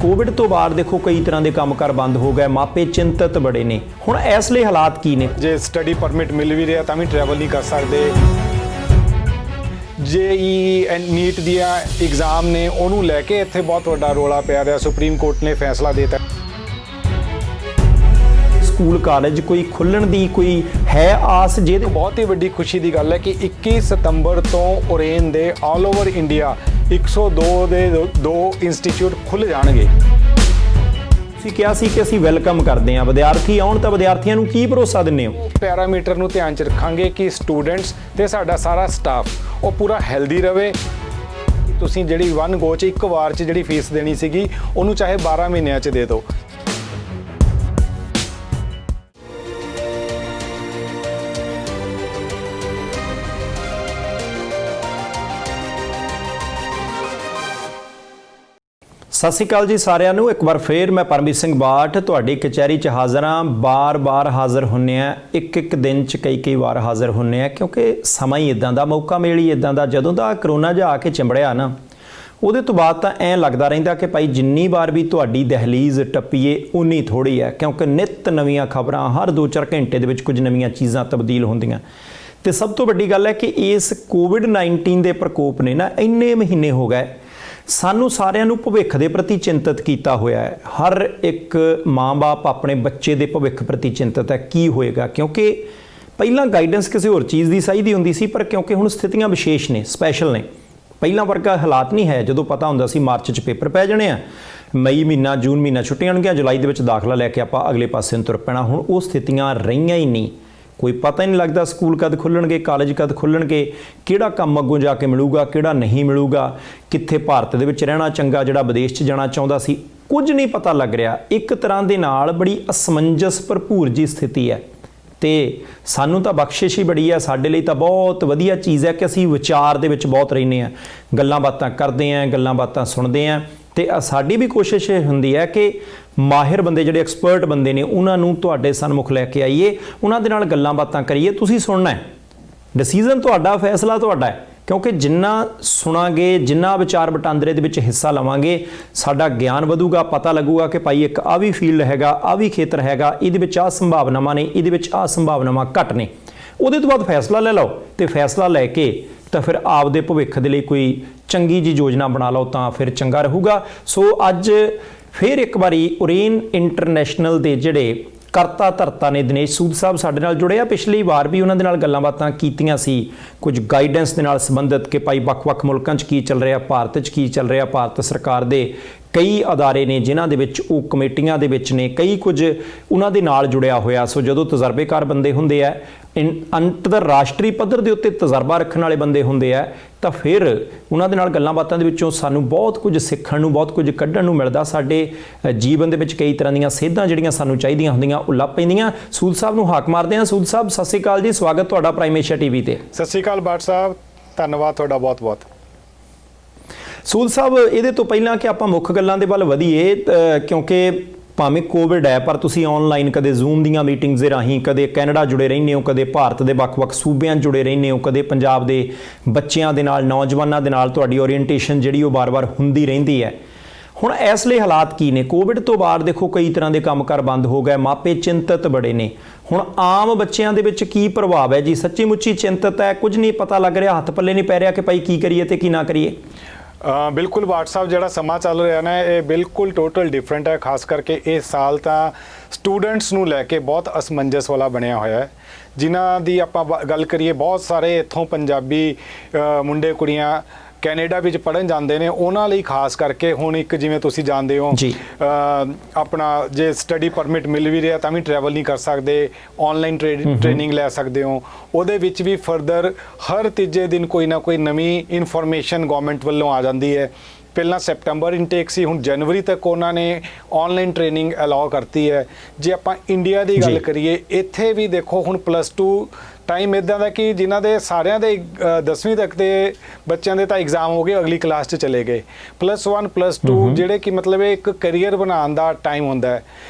Covid ਤੋਂ ਬਾਅਦ ਦੇਖੋ ਕਈ ਤਰ੍ਹਾਂ ਦੇ ਕੰਮਕਾਰ ਬੰਦ ਹੋ ਗਏ, ਮਾਪੇ ਚਿੰਤਤ ਬੜੇ ਨੇ। ਹੁਣ ਇਸ ਲਈ ਹਾਲਾਤ ਕੀ ਨੇ? ਜੇ ਸਟੱਡੀ ਪਰਮਿਟ ਮਿਲ ਵੀ ਰਿਹਾ ਤਾਂ ਵੀ ਟਰੈਵਲ ਨਹੀਂ ਕਰ ਸਕਦੇ। JEE ਨੀਟ ਦੀਆਂ ਐਗਜ਼ਾਮ ਨੇ ਉਹਨੂੰ ਲੈ ਕੇ ਇੱਥੇ ਬਹੁਤ ਵੱਡਾ ਰੋਲਾ ਪਿਆ ਰਿਹਾ। ਸੁਪਰੀਮ ਕੋਰਟ ਨੇ ਫੈਸਲਾ ਦੇ ਦਿੱਤਾ। ਸਕੂਲ ਕਾਲਜ ਕੋਈ ਖੁੱਲਣ ਦੀ ਕੋਈ ਹੈ ਆਸ? ਜਿਹਦੇ ਬਹੁਤ ਹੀ ਵੱਡੀ ਖੁਸ਼ੀ ਦੀ ਗੱਲ ਹੈ ਕਿ 21 ਸਤੰਬਰ ਤੋਂ ਓਰੇਨ ਦੇ ਆਲ ਓਵਰ ਇੰਡੀਆ 102 ਦੇ 2 ਇੰਸਟੀਚਿਊਟ ਖੁੱਲ੍ਹ ਜਾਣਗੇ। ਤੁਸੀਂ ਕਿਹਾ ਸੀ ਕਿ ਅਸੀਂ ਵੈਲਕਮ ਕਰਦੇ ਹਾਂ, ਵਿਦਿਆਰਥੀ ਆਉਣ ਤਾਂ ਵਿਦਿਆਰਥੀਆਂ ਨੂੰ ਕੀ ਭਰੋਸਾ ਦਿੰਦੇ ਹੋ? ਪੈਰਾਮੀਟਰ ਨੂੰ ਧਿਆਨ 'ਚ ਰੱਖਾਂਗੇ ਕਿ ਸਟੂਡੈਂਟਸ ਤੇ ਸਾਡਾ ਸਾਰਾ ਸਟਾਫ ਉਹ ਪੂਰਾ ਹੈਲਦੀ ਰਵੇ। ਤੁਸੀਂ ਜਿਹੜੀ 1 ਗੋ 'ਚ ਇੱਕ ਵਾਰ 'ਚ ਜਿਹੜੀ ਫੀਸ ਦੇਣੀ ਸੀਗੀ ਉਹਨੂੰ ਚਾਹੇ 12 ਮਹੀਨਿਆਂ 'ਚ ਦੇ ਦਿਓ। ਸਤਿ ਸ਼੍ਰੀ ਅਕਾਲ ਜੀ ਸਾਰਿਆਂ ਨੂੰ। ਇੱਕ ਵਾਰ ਫੇਰ ਮੈਂ ਪਰਮਜੀਤ ਸਿੰਘ ਬਾਠ ਤੁਹਾਡੀ ਕਚਹਿਰੀ 'ਚ ਹਾਜ਼ਰ ਹਾਂ। ਬਾਰ-ਬਾਰ ਹਾਜ਼ਰ ਹੁੰਨੇ ਆ, ਇੱਕ ਦਿਨ 'ਚ ਕਈ ਵਾਰ ਹਾਜ਼ਰ ਹੁੰਨੇ ਆ, ਕਿਉਂਕਿ ਸਮਾਂ ਹੀ ਇਦਾਂ ਦਾ, ਮੌਕਾ ਮੇਲ ਹੀ ਇਦਾਂ ਦਾ। ਜਦੋਂ ਦਾ ਕਰੋਨਾ ਜਿਹਾ ਆ ਕੇ ਚਿੰਬੜਿਆ ਨਾ, ਉਹਦੇ ਤੋਂ ਬਾਅਦ ਤਾਂ ਐਂ ਲੱਗਦਾ ਰਹਿੰਦਾ ਕਿ ਭਾਈ ਜਿੰਨੀ ਵਾਰ ਵੀ ਤੁਹਾਡੀ ਦਹਲੀਜ਼ ਟੱਪੀਏ ਉਨੀ ਥੋੜ੍ਹੀ ਹੈ, ਕਿਉਂਕਿ ਨਿੱਤ ਨਵੀਆਂ ਖਬਰਾਂ, ਹਰ 2-4 ਘੰਟੇ ਦੇ ਵਿੱਚ ਕੁਝ ਨਵੀਆਂ ਚੀਜ਼ਾਂ ਤਬਦੀਲ ਹੁੰਦੀਆਂ। ਤੇ ਸਭ ਤੋਂ ਵੱਡੀ ਗੱਲ ਹੈ ਕਿ ਇਸ ਕੋਵਿਡ-19 ਦੇ ਪ੍ਰਕੋਪ ਨੇ ਨਾ ਇੰਨੇ ਮਹੀਨੇ ਹੋ ਗਏ ਸਾਨੂੰ ਸਾਰਿਆਂ ਨੂੰ ਭਵਿੱਖ ਦੇ ਪ੍ਰਤੀ ਚਿੰਤਤ ਕੀਤਾ ਹੋਇਆ ਹੈ। ਹਰ ਇੱਕ ਮਾਂ-ਬਾਪ ਆਪਣੇ ਬੱਚੇ ਦੇ ਭਵਿੱਖ ਪ੍ਰਤੀ ਚਿੰਤਤ ਹੈ, ਕੀ ਹੋਏਗਾ। ਕਿਉਂਕਿ ਪਹਿਲਾਂ ਗਾਈਡੈਂਸ ਕਿਸੇ ਹੋਰ ਚੀਜ਼ ਦੀ ਚਾਹੀਦੀ ਹੁੰਦੀ ਸੀ, ਪਰ ਕਿਉਂਕਿ ਹੁਣ ਸਥਿਤੀਆਂ ਵਿਸ਼ੇਸ਼ ਨੇ, ਸਪੈਸ਼ਲ ਨੇ। ਪਹਿਲਾਂ ਵਰਗਾ ਹਾਲਾਤ ਨਹੀਂ ਹੈ। ਜਦੋਂ ਪਤਾ ਹੁੰਦਾ ਸੀ ਮਾਰਚ 'ਚ ਪੇਪਰ ਪੈ ਜਾਣੇ ਆ, ਮਈ ਮਹੀਨਾ, ਜੂਨ ਮਹੀਨਾ ਛੁੱਟੀਆਂ ਹੋਣਗੀਆਂ, ਜੁਲਾਈ ਦੇ ਵਿੱਚ ਦਾਖਲਾ ਲੈ ਕੇ ਆਪਾਂ ਅਗਲੇ ਪਾਸੇ ਨੂੰ ਤੁਰ ਪੈਣਾ। ਹੁਣ ਉਹ ਸਥਿਤੀਆਂ ਰਹੀਆਂ ਹੀ ਨਹੀਂ। ਕੋਈ ਪਤਾ ਹੀ ਨਹੀਂ ਲੱਗਦਾ ਸਕੂਲ ਕਦ ਖੁੱਲ੍ਹਣਗੇ, ਕਾਲਜ ਕਦ ਖੁੱਲ੍ਹਣਗੇ, ਕਿਹੜਾ ਕੰਮ ਅੱਗੋਂ ਜਾ ਕੇ ਮਿਲੂਗਾ, ਕਿਹੜਾ ਨਹੀਂ ਮਿਲੂਗਾ, ਕਿੱਥੇ ਭਾਰਤ ਦੇ ਵਿੱਚ ਰਹਿਣਾ ਚੰਗਾ, ਜਿਹੜਾ ਵਿਦੇਸ਼ 'ਚ ਜਾਣਾ ਚਾਹੁੰਦਾ ਸੀ, ਕੁਝ ਨਹੀਂ ਪਤਾ ਲੱਗ ਰਿਹਾ। ਇੱਕ ਤਰ੍ਹਾਂ ਦੇ ਨਾਲ ਬੜੀ ਅਸਮੰਜਸ ਭਰਪੂਰ ਜੀ ਸਥਿਤੀ ਹੈ। ਤੇ ਸਾਨੂੰ ਤਾਂ ਬਖਸ਼ਿਸ਼ ਹੀ ਬੜੀ ਹੈ, ਸਾਡੇ ਲਈ ਤਾਂ ਬਹੁਤ ਵਧੀਆ ਚੀਜ਼ ਹੈ ਕਿ ਅਸੀਂ ਵਿਚਾਰ ਦੇ ਵਿੱਚ ਬਹੁਤ ਰਹਿੰਦੇ ਹਾਂ, ਗੱਲਾਂ ਬਾਤਾਂ ਕਰਦੇ ਹਾਂ, ਗੱਲਾਂ ਬਾਤਾਂ ਸੁਣਦੇ ਹਾਂ। ਤੇ ਸਾਡੀ ਵੀ ਕੋਸ਼ਿਸ਼ ਇਹ ਹੁੰਦੀ ਹੈ ਕਿ ਮਾਹਿਰ ਬੰਦੇ, ਜਿਹੜੇ ਐਕਸਪਰਟ ਬੰਦੇ ਨੇ, ਉਹਨਾਂ ਨੂੰ ਤੁਹਾਡੇ ਸਨਮੁਖ ਲੈ ਕੇ ਆਈਏ, ਉਹਨਾਂ ਦੇ ਨਾਲ ਗੱਲਾਂ ਬਾਤਾਂ ਕਰੀਏ। ਤੁਸੀਂ ਸੁਣਨਾ ਹੈ, ਡਿਸੀਜ਼ਨ ਤੁਹਾਡਾ, ਫੈਸਲਾ ਤੁਹਾਡਾ ਹੈ। ਕਿਉਂਕਿ ਜਿੰਨਾ ਸੁਣਾਂਗੇ, ਜਿੰਨਾ ਵਿਚਾਰ ਵਟਾਂਦਰੇ ਦੇ ਵਿੱਚ ਹਿੱਸਾ ਲਵਾਂਗੇ, ਸਾਡਾ ਗਿਆਨ ਵਧੂਗਾ, ਪਤਾ ਲੱਗੂਗਾ ਕਿ ਭਾਈ ਇੱਕ ਆਹ ਵੀ ਫੀਲਡ ਹੈਗਾ, ਆਹ ਵੀ ਖੇਤਰ ਹੈਗਾ, ਇਹਦੇ ਵਿੱਚ ਆਹ ਸੰਭਾਵਨਾਵਾਂ ਨੇ, ਇਹਦੇ ਵਿੱਚ ਆਹ ਸੰਭਾਵਨਾਵਾਂ ਘੱਟ ਨੇ। ਉਹਦੇ ਤੋਂ ਬਾਅਦ ਫੈਸਲਾ ਲੈ ਲਓ, ਤੇ ਫੈਸਲਾ ਲੈ ਕੇ ਤਾਂ ਫਿਰ ਆਪਦੇ ਭਵਿੱਖ ਦੇ ਲਈ ਕੋਈ ਚੰਗੀ ਜੀ ਯੋਜਨਾ ਬਣਾ ਲਓ, ਤਾਂ ਫਿਰ ਚੰਗਾ ਰਹੂਗਾ। ਸੋ ਅੱਜ ਫਿਰ ਇੱਕ ਵਾਰੀ ਓਰੇਨ ਇੰਟਰਨੈਸ਼ਨਲ ਦੇ ਜਿਹੜੇ ਕਰਤਾ ਧਰਤਾ ਨੇ, ਦਿਨੇਸ਼ ਸੂਦ ਸਾਹਿਬ ਸਾਡੇ ਨਾਲ ਜੁੜੇ ਆ। ਪਿਛਲੀ ਵਾਰ ਵੀ ਉਹਨਾਂ ਦੇ ਨਾਲ ਗੱਲਾਂ ਬਾਤਾਂ ਕੀਤੀਆਂ ਸੀ, ਕੁਝ ਗਾਈਡੈਂਸ ਦੇ ਨਾਲ ਸੰਬੰਧਿਤ ਕਿ ਭਾਈ ਵੱਖ-ਵੱਖ ਮੁਲਕਾਂ 'ਚ ਕੀ ਚੱਲ ਰਿਹਾ, ਭਾਰਤ 'ਚ ਕੀ ਚੱਲ ਰਿਹਾ। ਭਾਰਤ ਸਰਕਾਰ ਦੇ ਕਈ ਅਦਾਰੇ ਨੇ ਜਿਨ੍ਹਾਂ ਦੇ ਵਿੱਚ ਉਹ ਕਮੇਟੀਆਂ ਦੇ ਵਿੱਚ ਨੇ, ਕਈ ਕੁਝ ਉਹਨਾਂ ਦੇ ਨਾਲ ਜੁੜਿਆ ਹੋਇਆ। ਸੋ ਜਦੋਂ ਤਜਰਬੇਕਾਰ ਬੰਦੇ ਹੁੰਦੇ ਆ, ਅੰਤਰਰਾਸ਼ਟਰੀ ਪੱਧਰ ਦੇ ਉੱਤੇ ਤਜਰਬਾ ਰੱਖਣ ਵਾਲੇ ਬੰਦੇ ਹੁੰਦੇ ਆ, ਤਾਂ ਫਿਰ ਉਹਨਾਂ ਦੇ ਨਾਲ ਗੱਲਾਂ ਬਾਤਾਂ ਦੇ ਵਿੱਚੋਂ ਸਾਨੂੰ ਬਹੁਤ ਕੁਝ ਸਿੱਖਣ ਨੂੰ, ਬਹੁਤ ਕੁਝ ਕੱਢਣ ਨੂੰ ਮਿਲਦਾ। ਸਾਡੇ ਜੀਵਨ ਦੇ ਵਿੱਚ ਕਈ ਤਰ੍ਹਾਂ ਦੀਆਂ ਸੇਧਾਂ ਜਿਹੜੀਆਂ ਸਾਨੂੰ ਚਾਹੀਦੀਆਂ ਹੁੰਦੀਆਂ ਉਹ ਲੱਭ ਪੈਂਦੀਆਂ। ਸੂਦ ਸਾਹਿਬ ਨੂੰ ਹਾਕ ਮਾਰਦੇ ਹਾਂ। ਸੂਦ ਸਾਹਿਬ ਸਤਿ ਸ਼੍ਰੀ ਅਕਾਲ ਜੀ, ਸਵਾਗਤ ਤੁਹਾਡਾ ਪ੍ਰਾਈਮ ਏਸ਼ੀਆ TV ਤੇ। ਸਤਿ ਸ਼੍ਰੀ ਅਕਾਲ ਬਾਠ ਸਾਹਿਬ, ਧੰਨਵਾਦ ਤੁਹਾਡਾ ਬਹੁਤ-ਬਹੁਤ। ਸੂਦ ਸਾਹਿਬ, ਇਹਦੇ ਤੋਂ ਪਹਿਲਾਂ ਕਿ ਆਪਾਂ ਮੁੱਖ ਗੱਲਾਂ ਦੇ ਵੱਲ ਵਧੀਏ, ਕਿਉਂਕਿ ਭਾਵੇਂ ਕੋਵਿਡ ਹੈ ਪਰ ਤੁਸੀਂ ਆਨਲਾਈਨ ਕਦੇ ਜ਼ੂਮ ਦੀਆਂ ਮੀਟਿੰਗਸ ਦੇ ਰਾਹੀਂ, ਕਦੇ ਕੈਨੇਡਾ ਜੁੜੇ ਰਹਿੰਦੇ ਹੋ, ਕਦੇ ਭਾਰਤ ਦੇ ਵੱਖ-ਵੱਖ ਸੂਬਿਆਂ ਜੁੜੇ ਰਹਿੰਦੇ ਹੋ, ਕਦੇ ਪੰਜਾਬ ਦੇ ਬੱਚਿਆਂ ਦੇ ਨਾਲ, ਨੌਜਵਾਨਾਂ ਦੇ ਨਾਲ ਤੁਹਾਡੀ ਓਰੀਐਂਟੇਸ਼ਨ ਜਿਹੜੀ ਉਹ ਬਾਰ-ਬਾਰ ਹੁੰਦੀ ਰਹਿੰਦੀ ਹੈ। ਹੁਣ ਇਸ ਲਈ ਹਾਲਾਤ ਕੀ ਨੇ? ਕੋਵਿਡ ਤੋਂ ਬਾਅਦ ਦੇਖੋ ਕਈ ਤਰ੍ਹਾਂ ਦੇ ਕੰਮਕਾਰ ਬੰਦ ਹੋ ਗਏ, ਮਾਪੇ ਚਿੰਤਤ ਬੜੇ ਨੇ। ਹੁਣ ਆਮ ਬੱਚਿਆਂ ਦੇ ਵਿੱਚ ਕੀ ਪ੍ਰਭਾਵ ਹੈ ਜੀ? ਸੱਚੀ ਮੁੱਚੀ ਚਿੰਤਤ ਹੈ, ਕੁਝ ਨਹੀਂ ਪਤਾ ਲੱਗ ਰਿਹਾ, ਹੱਥ ਪੱਲੇ ਨਹੀਂ ਪੈ ਰਿਹਾ ਕਿ ਭਾਈ ਕੀ ਕਰੀਏ ਤੇ ਕੀ ਨਾ ਕਰੀਏ। ਬਿਲਕੁਲ ਬਾਠ ਸਾਹਿਬ, ਜਿਹੜਾ ਸਮਾਂ ਚੱਲ ਰਿਹਾ ਨਾ ਇਹ ਬਿਲਕੁਲ ਟੋਟਲ ਡਿਫਰੈਂਟ ਹੈ। ਖਾਸ ਕਰਕੇ ਇਸ ਸਾਲ ਤਾਂ ਸਟੂਡੈਂਟਸ ਨੂੰ ਲੈ ਕੇ ਬਹੁਤ ਅਸਮੰਜਸ ਵਾਲਾ ਬਣਿਆ ਹੋਇਆ ਹੈ। ਜਿਨ੍ਹਾਂ ਦੀ ਆਪਾਂ ਗੱਲ ਕਰੀਏ, ਬਹੁਤ ਸਾਰੇ ਇੱਥੋਂ ਪੰਜਾਬੀ ਮੁੰਡੇ ਕੁੜੀਆਂ ਕੈਨੇਡਾ ਵਿੱਚ ਪੜ੍ਹਨ ਜਾਂਦੇ ਨੇ, ਉਹਨਾਂ ਲਈ ਖਾਸ ਕਰਕੇ ਹੁਣ ਇੱਕ ਜਿਵੇਂ ਤੁਸੀਂ ਜਾਣਦੇ ਹੋ ਆਪਣਾ ਜੇ ਸਟੱਡੀ ਪਰਮਿਟ ਮਿਲ ਵੀ ਰਿਹਾ ਤਾਂ ਵੀ ਟਰੈਵਲ ਨਹੀਂ ਕਰ ਸਕਦੇ, ਆਨਲਾਈਨ ਟ੍ਰੇਨਿੰਗ ਲੈ ਸਕਦੇ ਹੋ। ਉਹਦੇ ਵਿੱਚ ਵੀ ਫਰਦਰ ਹਰ ਤੀਜੇ ਦਿਨ ਕੋਈ ਨਾ ਕੋਈ ਨਵੀਂ ਇਨਫੋਰਮੇਸ਼ਨ ਗਵਰਨਮੈਂਟ ਵੱਲੋਂ ਆ ਜਾਂਦੀ ਹੈ। ਪਹਿਲਾਂ ਸੈਪਟੰਬਰ ਇਨਟੇਕ ਸੀ, ਹੁਣ ਜਨਵਰੀ ਤੱਕ ਉਹਨਾਂ ਨੇ ਆਨਲਾਈਨ ਟ੍ਰੇਨਿੰਗ ਅਲਾਉ ਕਰਤੀ ਹੈ। ਜੇ ਆਪਾਂ ਇੰਡੀਆ ਦੀ ਗੱਲ ਕਰੀਏ, ਇੱਥੇ ਵੀ ਦੇਖੋ ਹੁਣ +2 ਟਾਈਮ ਇੱਦਾਂ ਦਾ ਕਿ ਜਿਨ੍ਹਾਂ ਦੇ ਸਾਰਿਆਂ ਦੇ 10ਵੀਂ ਤੱਕ ਦੇ ਬੱਚਿਆਂ ਦੇ ਤਾਂ ਐਗਜ਼ਾਮ ਹੋ ਗਏ, ਅਗਲੀ ਕਲਾਸ 'ਚ ਚਲੇ ਗਏ। +1 +2 ਜਿਹੜੇ ਕਿ ਮਤਲਬ ਇੱਕ ਕਰੀਅਰ ਬਣਾਉਣ ਦਾ ਟਾਈਮ ਹੁੰਦਾ ਹੈ।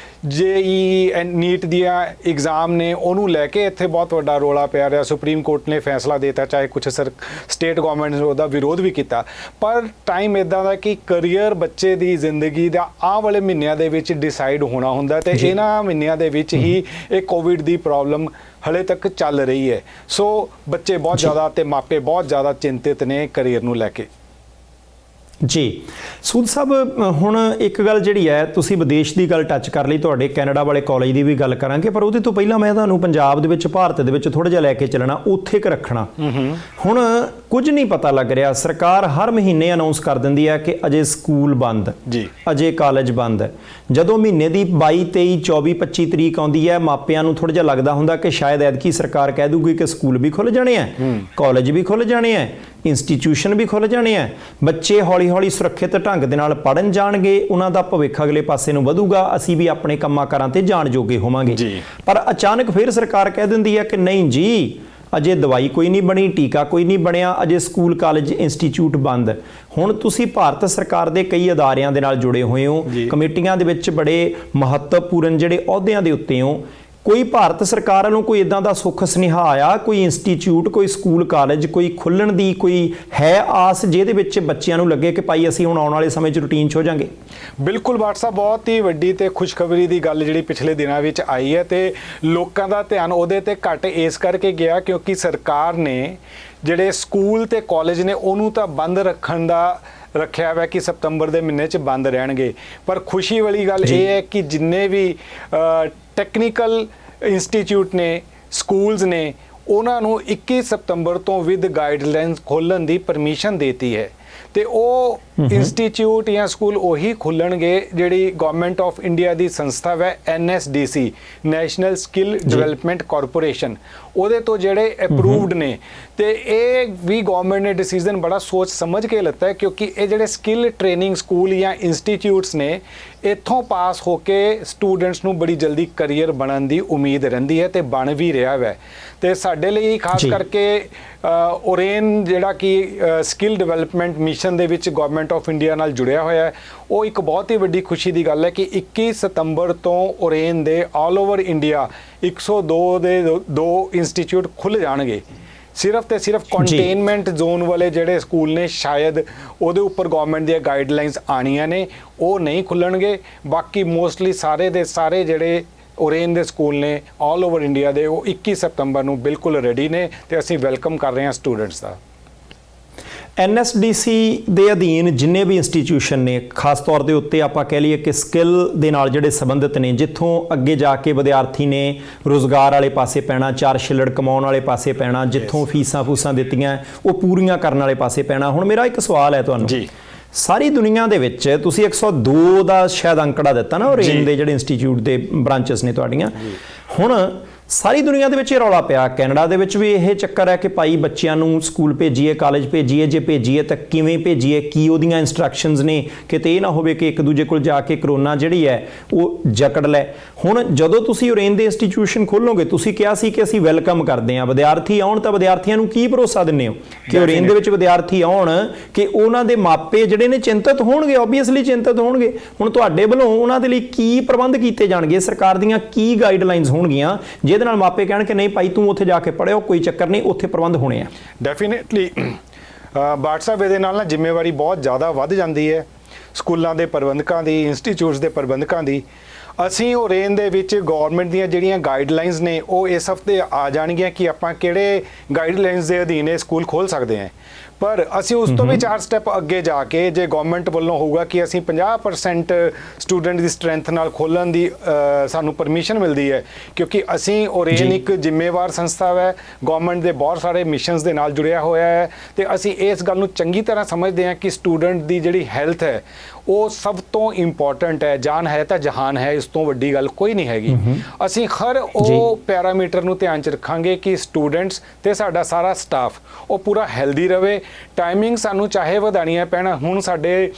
JEE ਨੀਟ ਦੀਆਂ ਐਗਜ਼ਾਮ ਨੇ ਉਹਨੂੰ ਲੈ ਕੇ ਇੱਥੇ ਬਹੁਤ ਵੱਡਾ ਰੋਲਾ ਪਿਆ ਰਿਹਾ। ਸੁਪਰੀਮ ਕੋਰਟ ਨੇ ਫੈਸਲਾ ਦੇ ਦਿੱਤਾ, ਚਾਹੇ ਕੁਝ ਸਟੇਟ ਗਵਰਨਮੈਂਟ ਨੇ ਉਹਦਾ ਵਿਰੋਧ ਵੀ ਕੀਤਾ, ਪਰ ਟਾਈਮ ਇਦਾਂ ਦਾ ਕਿ ਕਰੀਅਰ ਬੱਚੇ ਦੀ ਜ਼ਿੰਦਗੀ ਦਾ ਆਉਣ ਵਾਲੇ ਮਹੀਨਿਆਂ ਦੇ ਵਿੱਚ ਡਿਸਾਈਡ ਹੋਣਾ ਹੁੰਦਾ ਤੇ ਇਹਨਾਂ ਮਹੀਨਿਆਂ ਦੇ ਵਿੱਚ ਹੀ ਇਹ ਕੋਵਿਡ ਦੀ ਪ੍ਰੋਬਲਮ ਹਲੇ ਤੱਕ ਚੱਲ ਰਹੀ ਹੈ। ਸੋ ਬੱਚੇ ਬਹੁਤ ਜ਼ਿਆਦਾ ਤੇ ਮਾਪੇ ਬਹੁਤ ਜ਼ਿਆਦਾ ਚਿੰਤਿਤ ਨੇ ਕਰੀਅਰ ਨੂੰ ਲੈ ਕੇ। ਜੀ ਸੂਦ ਸਾਹਿਬ, ਹੁਣ ਇੱਕ ਗੱਲ ਜਿਹੜੀ ਹੈ, ਤੁਸੀਂ ਵਿਦੇਸ਼ ਦੀ ਗੱਲ ਟੱਚ ਕਰ ਲਈ, ਤੁਹਾਡੇ ਕੈਨੇਡਾ ਵਾਲੇ ਕਾਲਜ ਦੀ ਵੀ ਗੱਲ ਕਰਾਂਗੇ, ਪਰ ਉਹਦੇ ਤੋਂ ਪਹਿਲਾਂ ਮੈਂ ਤੁਹਾਨੂੰ ਪੰਜਾਬ ਦੇ ਵਿੱਚ, ਭਾਰਤ ਦੇ ਵਿੱਚ ਥੋੜ੍ਹਾ ਜਿਹਾ ਲੈ ਕੇ ਚੱਲਣਾ, ਉੱਥੇ ਕੁ ਰੱਖਣਾ। ਹੁਣ ਕੁਝ ਨਹੀਂ ਪਤਾ ਲੱਗ ਰਿਹਾ, ਸਰਕਾਰ ਹਰ ਮਹੀਨੇ ਅਨਾਉਂਸ ਕਰ ਦਿੰਦੀ ਹੈ ਕਿ ਅਜੇ ਸਕੂਲ ਬੰਦ ਜੀ, ਅਜੇ ਕਾਲਜ ਬੰਦ ਹੈ। ਜਦੋਂ ਮਹੀਨੇ ਦੀ 22, 23, 24, 25 ਤਰੀਕ ਆਉਂਦੀ ਹੈ, ਮਾਪਿਆਂ ਨੂੰ ਥੋੜ੍ਹਾ ਜਿਹਾ ਲੱਗਦਾ ਹੁੰਦਾ ਕਿ ਸ਼ਾਇਦ ਐਤਕੀ ਸਰਕਾਰ ਕਹਿ ਦੂਗੀ ਕਿ ਸਕੂਲ ਵੀ ਖੁੱਲ੍ਹ ਜਾਣੇ ਹੈ, ਕਾਲਜ ਵੀ ਖੁੱਲ੍ਹ ਜਾਣੇ ਹੈ, ਇੰਸਟੀਟਿਊਸ਼ਨ ਵੀ ਖੁੱਲ੍ਹ ਜਾਣੇ ਹੈ, ਬੱਚੇ ਹੌਲੀ ਹੌਲੀ ਸੁਰੱਖਿਅਤ ਢੰਗ ਦੇ ਨਾਲ ਪੜ੍ਹਨ ਜਾਣਗੇ, ਉਹਨਾਂ ਦਾ ਭਵਿੱਖ ਅਗਲੇ ਪਾਸੇ ਨੂੰ ਵਧੂਗਾ, ਅਸੀਂ ਵੀ ਆਪਣੇ ਕੰਮਾਂ ਕਾਰਾਂ ਤੇ ਜਾਣ ਜੋਗੇ ਹੋਵਾਂਗੇ। ਪਰ ਅਚਾਨਕ ਫਿਰ ਸਰਕਾਰ ਕਹਿ ਦਿੰਦੀ ਹੈ ਕਿ ਨਹੀਂ ਜੀ, ਅਜੇ ਦਵਾਈ ਕੋਈ ਨਹੀਂ ਬਣੀ, ਟੀਕਾ ਕੋਈ ਨਹੀਂ ਬਣਿਆ, ਅਜੇ ਸਕੂਲ ਕਾਲਜ ਇੰਸਟੀਚਿਊਟ ਬੰਦ। ਹੁਣ ਤੁਸੀਂ ਭਾਰਤ ਸਰਕਾਰ ਦੇ ਕਈ ਅਦਾਰਿਆਂ ਦੇ ਨਾਲ ਜੁੜੇ ਹੋਏ ਹੋ, ਕਮੇਟੀਆਂ ਦੇ ਵਿੱਚ ਬੜੇ ਮਹੱਤਵਪੂਰਨ ਜਿਹੜੇ ਅਹੁਦਿਆਂ ਦੇ ਉੱਤੇ ਹੋ, ਕੋਈ ਭਾਰਤ ਸਰਕਾਰ ਵੱਲੋਂ ਕੋਈ ਇਦਾਂ ਦਾ ਸੁੱਖ ਸੁਨੇਹਾ ਆਇਆ, ਕੋਈ ਇੰਸਟੀਚਿਊਟ, ਕੋਈ ਸਕੂਲ ਕਾਲਜ ਕੋਈ ਖੁੱਲ੍ਹਣ ਦੀ ਕੋਈ ਹੈ ਆਸ, ਜਿਹਦੇ ਵਿੱਚ ਬੱਚਿਆਂ ਨੂੰ ਲੱਗੇ ਕਿ ਭਾਈ ਅਸੀਂ ਹੁਣ ਆਉਣ ਵਾਲੇ ਸਮੇਂ 'ਚ ਰੂਟੀਨ 'ਚ ਹੋ ਜਾਵਾਂਗੇ? ਬਿਲਕੁਲ ਬਾਟ ਸਾਹਿਬ, ਬਹੁਤ ਹੀ ਵੱਡੀ ਤੇ ਖੁਸ਼ਖਬਰੀ ਦੀ ਗੱਲ ਜਿਹੜੀ ਪਿਛਲੇ ਦਿਨਾਂ ਵਿੱਚ ਆਈ ਹੈ ਤੇ ਲੋਕਾਂ ਦਾ ਧਿਆਨ ਉਹਦੇ ਤੇ ਘੱਟ ਇਸ ਕਰਕੇ ਗਿਆ ਕਿਉਂਕਿ ਸਰਕਾਰ ਨੇ ਜਿਹੜੇ ਸਕੂਲ ਤੇ ਕਾਲਜ ਨੇ ਉਹਨੂੰ ਤਾਂ ਬੰਦ ਰੱਖਣ ਦਾ ਰੱਖਿਆ ਹੋਇਆ ਕਿ ਸਤੰਬਰ ਦੇ ਮਹੀਨੇ 'ਚ ਬੰਦ ਰਹਿਣਗੇ। ਪਰ ਖੁਸ਼ੀ ਵਾਲੀ ਗੱਲ ਇਹ ਹੈ ਕਿ ਜਿੰਨੇ ਵੀ ਟੈਕਨੀਕਲ ਇੰਸਟੀਚਿਊਟ ਨੇ, ਸਕੂਲਸ ਨੇ, ਉਹਨਾਂ ਨੂੰ 21 ਸਤੰਬਰ ਤੋਂ ਵਿਦ ਗਾਈਡਲਾਈਨਸ ਖੋਲ੍ਹਣ ਦੀ ਪਰਮਿਸ਼ਨ ਦੇਤੀ ਹੈ ਤੇ ਉਹ ਇੰਸਟੀਚਿਊਟ ਜਾਂ ਸਕੂਲ ਉਹੀ ਖੁੱਲਣਗੇ ਜਿਹੜੀ ਗਵਰਨਮੈਂਟ ਆਫ ਇੰਡੀਆ ਦੀ ਸੰਸਥਾ ਹੈ NSDC, national skill development corporation, ਉਹਦੇ ਤੋਂ ਜਿਹੜੇ ਅਪਰੂਵਡ ਨੇ। ਤੇ ਇਹ ਵੀ ਗਵਰਨਮੈਂਟ ਨੇ ਡਿਸੀਜਨ ਬੜਾ ਸੋਚ ਸਮਝ ਕੇ ਲਿੱਤਾ ਹੈ ਕਿਉਂਕਿ ਇਹ ਜਿਹੜੇ ਸਕਿੱਲ ਟ੍ਰੇਨਿੰਗ ਸਕੂਲ ਜਾਂ ਇੰਸਟੀਚਿਊਟਸ ਨੇ, ਇੱਥੋਂ ਪਾਸ ਹੋ ਕੇ ਸਟੂਡੈਂਟਸ ਨੂੰ ਬੜੀ ਜਲਦੀ ਕਰੀਅਰ ਬਣਨ ਦੀ ਉਮੀਦ ਰਹਿੰਦੀ ਹੈ ਤੇ ਬਣ ਵੀ ਰਿਹਾ ਹੈ। ਤੇ ਸਾਡੇ ਲਈ ਖਾਸ ਕਰਕੇ ਓਰੇਨ ਜਿਹੜਾ ਕਿ ਸਕਿੱਲ ਡਿਵੈਲਪਮੈਂਟ ਮਿਸ਼ਨ ਦੇ ਵਿੱਚ ਗਵਰਨਮੈਂਟ ਆਫ ਇੰਡੀਆ ਨਾਲ ਜੁੜਿਆ ਹੋਇਆ ਹੈ, ਉਹ ਇੱਕ ਬਹੁਤ ਹੀ ਵੱਡੀ ਖੁਸ਼ੀ ਦੀ ਗੱਲ ਹੈ ਕਿ 21 ਸਤੰਬਰ ਤੋਂ ਓਰੇਨ ਦੇ ਆਲ ਓਵਰ ਇੰਡੀਆ 102 ਦੇ 2 ਇੰਸਟੀਚਿਊਟ ਖੁੱਲ੍ਹ ਜਾਣਗੇ। ਸਿਰਫ ਤੇ ਸਿਰਫ ਕੰਟੇਨਮੈਂਟ ਜ਼ੋਨ ਵਾਲੇ ਜਿਹੜੇ ਸਕੂਲ ਨੇ ਸ਼ਾਇਦ ਉਹਦੇ ਉੱਪਰ ਗਵਰਨਮੈਂਟ ਦੀਆਂ ਗਾਈਡਲਾਈਨਸ ਆਣੀਆਂ ਨੇ, ਉਹ ਨਹੀਂ ਖੁੱਲਣਗੇ। ਬਾਕੀ ਮੋਸਟਲੀ ਸਾਰੇ ਦੇ ਸਾਰੇ ਜਿਹੜੇ ਓਰੇਨ ਦੇ ਸਕੂਲ ਨੇ ਆਲ ਓਵਰ ਇੰਡੀਆ ਦੇ, ਉਹ 21 ਸਤੰਬਰ ਨੂੰ ਬਿਲਕੁਲ ਰੈਡੀ ਨੇ ਤੇ ਅਸੀਂ ਵੈਲਕਮ ਕਰ ਰਹੇ ਹਾਂ ਸਟੂਡੈਂਟਸ ਦਾ। NSDC ਦੇ ਅਧੀਨ ਜਿੰਨੇ ਵੀ ਇੰਸਟੀਚਿਊਸ਼ਨ ਨੇ, ਖਾਸ ਤੌਰ ਦੇ ਉੱਤੇ ਆਪਾਂ ਕਹਿ ਲਈਏ ਕਿ ਸਕਿੱਲ ਦੇ ਨਾਲ ਜਿਹੜੇ ਸੰਬੰਧਿਤ ਨੇ, ਜਿੱਥੋਂ ਅੱਗੇ ਜਾ ਕੇ ਵਿਦਿਆਰਥੀ ਨੇ ਰੁਜ਼ਗਾਰ ਵਾਲੇ ਪਾਸੇ ਪੈਣਾ, ਚਾਰ ਛਿੱਲੜ ਕਮਾਉਣ ਵਾਲੇ ਪਾਸੇ ਪੈਣਾ, ਜਿੱਥੋਂ ਫੀਸਾਂ ਫੂਸਾਂ ਦਿੱਤੀਆਂ ਉਹ ਪੂਰੀਆਂ ਕਰਨ ਵਾਲੇ ਪਾਸੇ ਪੈਣਾ। ਹੁਣ ਮੇਰਾ ਇੱਕ ਸਵਾਲ ਹੈ ਤੁਹਾਨੂੰ ਜੀ, ਸਾਰੀ ਦੁਨੀਆ ਦੇ ਵਿੱਚ ਤੁਸੀਂ 102 ਦਾ ਸ਼ਾਇਦ ਅੰਕੜਾ ਦਿੱਤਾ ਨਾ ਓਰੇਨ ਦੇ ਜਿਹੜੇ ਇੰਸਟੀਚਿਊਟ ਦੇ ਬ੍ਰਾਂਚਸ ਨੇ ਤੁਹਾਡੀਆਂ, ਹੁਣ ਸਾਰੀ ਦੁਨੀਆ ਦੇ ਵਿੱਚ ਇਹ ਰੌਲਾ ਪਿਆ, ਕੈਨੇਡਾ ਦੇ ਵਿੱਚ ਵੀ ਇਹ ਚੱਕਰ ਹੈ ਕਿ ਭਾਈ ਬੱਚਿਆਂ ਨੂੰ ਸਕੂਲ ਭੇਜੀਏ, ਕਾਲਜ ਭੇਜੀਏ, ਜੇ ਭੇਜੀਏ ਤਾਂ ਕਿਵੇਂ ਭੇਜੀਏ, ਕੀ ਉਹਦੀਆਂ ਇੰਸਟਰਕਸ਼ਨਸ ਨੇ, ਕਿਤੇ ਇਹ ਨਾ ਹੋਵੇ ਕਿ ਇੱਕ ਦੂਜੇ ਕੋਲ ਜਾ ਕੇ ਕਰੋਨਾ ਜਿਹੜੀ ਹੈ ਉਹ ਜਕੜ ਲੈ। ਹੁਣ ਜਦੋਂ ਤੁਸੀਂ ਓਰੇਨ ਦੇ ਇੰਸਟੀਚਿਊਸ਼ਨ ਖੋਲੋਗੇ, ਤੁਸੀਂ ਕਿਹਾ ਸੀ ਕਿ ਅਸੀਂ ਵੈਲਕਮ ਕਰਦੇ ਹਾਂ, ਵਿਦਿਆਰਥੀ ਆਉਣ, ਤਾਂ ਵਿਦਿਆਰਥੀਆਂ ਨੂੰ ਕੀ ਭਰੋਸਾ ਦਿੰਦੇ ਹੋ ਕਿ ਓਰੇਨ ਦੇ ਵਿੱਚ ਵਿਦਿਆਰਥੀ ਆਉਣ ਕਿ ਉਹਨਾਂ ਦੇ ਮਾਪੇ ਜਿਹੜੇ ਨੇ ਚਿੰਤਤ ਹੋਣਗੇ, ਓਬਵੀਅਸਲੀ ਚਿੰਤਤ ਹੋਣਗੇ। ਹੁਣ ਤੁਹਾਡੇ ਵੱਲੋਂ ਉਹਨਾਂ ਦੇ ਲਈ ਕੀ ਪ੍ਰਬੰਧ ਕੀਤੇ ਜਾਣਗੇ, ਸਰਕਾਰ ਦੀਆਂ ਕੀ ਗਾਈਡਲਾਈਨਸ ਹੋਣਗੀਆਂ ਜਿਹਦੇ ਨਾਲ ਮਾਪੇ ਕਹਿਣ ਕਿ ਨਹੀਂ ਭਾਈ ਤੂੰ ਉੱਥੇ ਜਾ ਕੇ ਪੜ੍ਹਿਓ, ਕੋਈ ਚੱਕਰ ਨਹੀਂ, ਉੱਥੇ ਪ੍ਰਬੰਧ ਹੋਣੇ ਆ? ਡੈਫੀਨੇਟਲੀ ਬਾਟ ਸਾਹਿਬ, ਇਹਦੇ ਨਾਲ ਨਾ ਜ਼ਿੰਮੇਵਾਰੀ ਬਹੁਤ ਜ਼ਿਆਦਾ ਵੱਧ ਜਾਂਦੀ ਹੈ ਸਕੂਲਾਂ ਦੇ ਪ੍ਰਬੰਧਕਾਂ ਦੀ, ਇੰਸਟੀਚਿਊਟਸ ਦੇ ਪ੍ਰਬੰਧਕਾਂ ਦੀ। ਅਸੀਂ ਓਰੇਨ ਦੇ ਵਿੱਚ ਗਵਰਨਮੈਂਟ ਦੀਆਂ ਜਿਹੜੀਆਂ ਗਾਈਡਲਾਈਨਸ ਨੇ ਉਹ ਇਸ ਹਫਤੇ ਆ ਜਾਣਗੀਆਂ ਕਿ ਆਪਾਂ ਕਿਹੜੇ ਗਾਈਡਲਾਈਨਸ ਦੇ ਅਧੀਨ ਇਹ ਸਕੂਲ ਖੋਲ੍ਹ ਸਕਦੇ ਹਾਂ। ਪਰ ਅਸੀਂ ਉਸ ਤੋਂ ਵੀ 4 ਸਟੈਪ ਅੱਗੇ ਜਾ ਕੇ, ਜੇ ਗਵਰਨਮੈਂਟ ਵੱਲੋਂ ਹੋਊਗਾ ਕਿ ਅਸੀਂ 50% ਸਟੂਡੈਂਟ ਦੀ ਸਟਰੈਂਥ ਨਾਲ ਖੋਲ੍ਹਣ ਦੀ ਸਾਨੂੰ ਪਰਮਿਸ਼ਨ ਮਿਲਦੀ ਹੈ, ਕਿਉਂਕਿ ਅਸੀਂ ਓਰੇਨ ਇੱਕ ਜ਼ਿੰਮੇਵਾਰ ਸੰਸਥਾ ਹੈ, ਗਵਰਨਮੈਂਟ ਦੇ ਬਹੁਤ ਸਾਰੇ ਮਿਸ਼ਨਸ ਦੇ ਨਾਲ ਜੁੜਿਆ ਹੋਇਆ ਹੈ ਤੇ ਅਸੀਂ ਇਸ ਗੱਲ ਨੂੰ ਚੰਗੀ ਤਰ੍ਹਾਂ ਸਮਝਦੇ ਹਾਂ ਕਿ ਸਟੂਡੈਂਟ ਦੀ ਜਿਹੜੀ ਹੈਲਥ ਹੈ ਉਹ ਸਭ ਤੋਂ ਇੰਪੋਰਟੈਂਟ ਹੈ। ਜਾਨ ਹੈ ਤਾਂ ਜਹਾਨ ਹੈ, ਇਸ ਤੋਂ ਵੱਡੀ ਗੱਲ ਕੋਈ ਨਹੀਂ ਹੈਗੀ। ਅਸੀਂ ਹਰ ਉਹ ਪੈਰਾਮੀਟਰ ਨੂੰ ਧਿਆਨ 'ਚ ਰੱਖਾਂਗੇ ਕਿ ਸਟੂਡੈਂਟਸ ਤੇ ਸਾਡਾ ਸਾਰਾ ਸਟਾਫ ਉਹ ਪੂਰਾ ਹੈਲਦੀ ਰਵੇ। ਟਾਈਮਿੰਗ ਸਾਨੂੰ ਚਾਹੇ ਵਧਾਉਣੀਆਂ ਪੈਣ, ਹੁਣ ਸਾਡੇ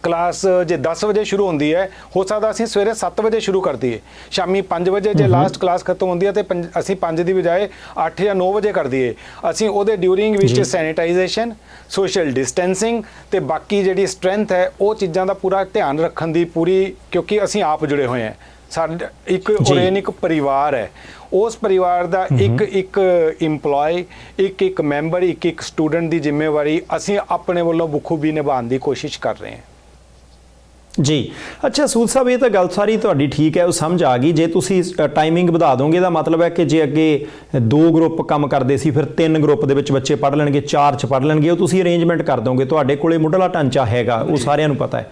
ਕਲਾਸ ਜੇ 10 ਵਜੇ ਸ਼ੁਰੂ ਹੁੰਦੀ ਹੈ, ਹੋ ਸਕਦਾ ਅਸੀਂ ਸਵੇਰੇ 7 ਵਜੇ ਸ਼ੁਰੂ ਕਰ ਦਈਏ, ਸ਼ਾਮੀ 5 ਵਜੇ ਜੇ ਲਾਸਟ ਕਲਾਸ ਖਤਮ ਹੁੰਦੀ ਹੈ ਤੇ ਅਸੀਂ 5 ਦੀ ਬਜਾਏ 8 ਜਾਂ 9 ਵਜੇ ਕਰ ਦਈਏ। ਅਸੀਂ ਉਹਦੇ ਡਿਊਰਿੰਗ ਵਿੱਚ ਸੈਨੀਟਾਈਜੇਸ਼ਨ, ਸੋਸ਼ਲ ਡਿਸਟੈਂਸਿੰਗ ਤੇ ਬਾਕੀ ਜਿਹੜੀ ਸਟਰੈਂਥ ਹੈ ਉਹ ਚੀਜ਼ਾਂ ਦਾ ਪੂਰਾ ਧਿਆਨ ਰੱਖਣ ਦੀ ਕਿਉਂਕਿ ਅਸੀਂ ਆਪ ਜੁੜੇ ਹੋਏ ਹਾਂ, ਸਾਡਾ ਇੱਕ ਓਰੇਨ ਇੱਕ ਪਰਿਵਾਰ ਹੈ। ਉਸ ਪਰਿਵਾਰ ਦਾ ਇੱਕ EMPLOYE, ਇੱਕ ਮੈਂਬਰ, ਇੱਕ ਸਟੂਡੈਂਟ ਦੀ ਜ਼ਿੰਮੇਵਾਰੀ ਅਸੀਂ ਆਪਣੇ ਵੱਲੋਂ ਬਖੂਬੀ ਨਿਭਾਉਣ ਦੀ ਕੋਸ਼ਿਸ਼ ਕਰ ਰਹੇ ਹਾਂ ਜੀ। ਅੱਛਾ ਸੂਦ ਸਾਹਿਬ, ਇਹ ਤਾਂ ਗੱਲ ਸਾਰੀ ਤੁਹਾਡੀ ਠੀਕ ਹੈ, ਉਹ ਸਮਝ ਆ ਗਈ। ਜੇ ਤੁਸੀਂ ਟਾਈਮਿੰਗ ਵਧਾ ਦੋਗੇ ਦਾ ਮਤਲਬ ਹੈ ਕਿ ਜੇ ਅੱਗੇ 2 ਗਰੁੱਪ ਕੰਮ ਕਰਦੇ ਸੀ, ਫਿਰ 3 ਗਰੁੱਪ ਦੇ ਵਿੱਚ ਬੱਚੇ ਪੜ੍ਹ ਲੈਣਗੇ, 4 'ਚ ਪੜ੍ਹ ਲੈਣਗੇ, ਉਹ ਤੁਸੀਂ ਅਰੇਂਜਮੈਂਟ ਕਰ ਦੋਗੇ। ਤੁਹਾਡੇ ਕੋਲੇ ਮੁੱਢਲਾ ਢਾਂਚਾ ਹੈਗਾ, ਉਹ ਸਾਰਿਆਂ ਨੂੰ ਪਤਾ ਹੈ।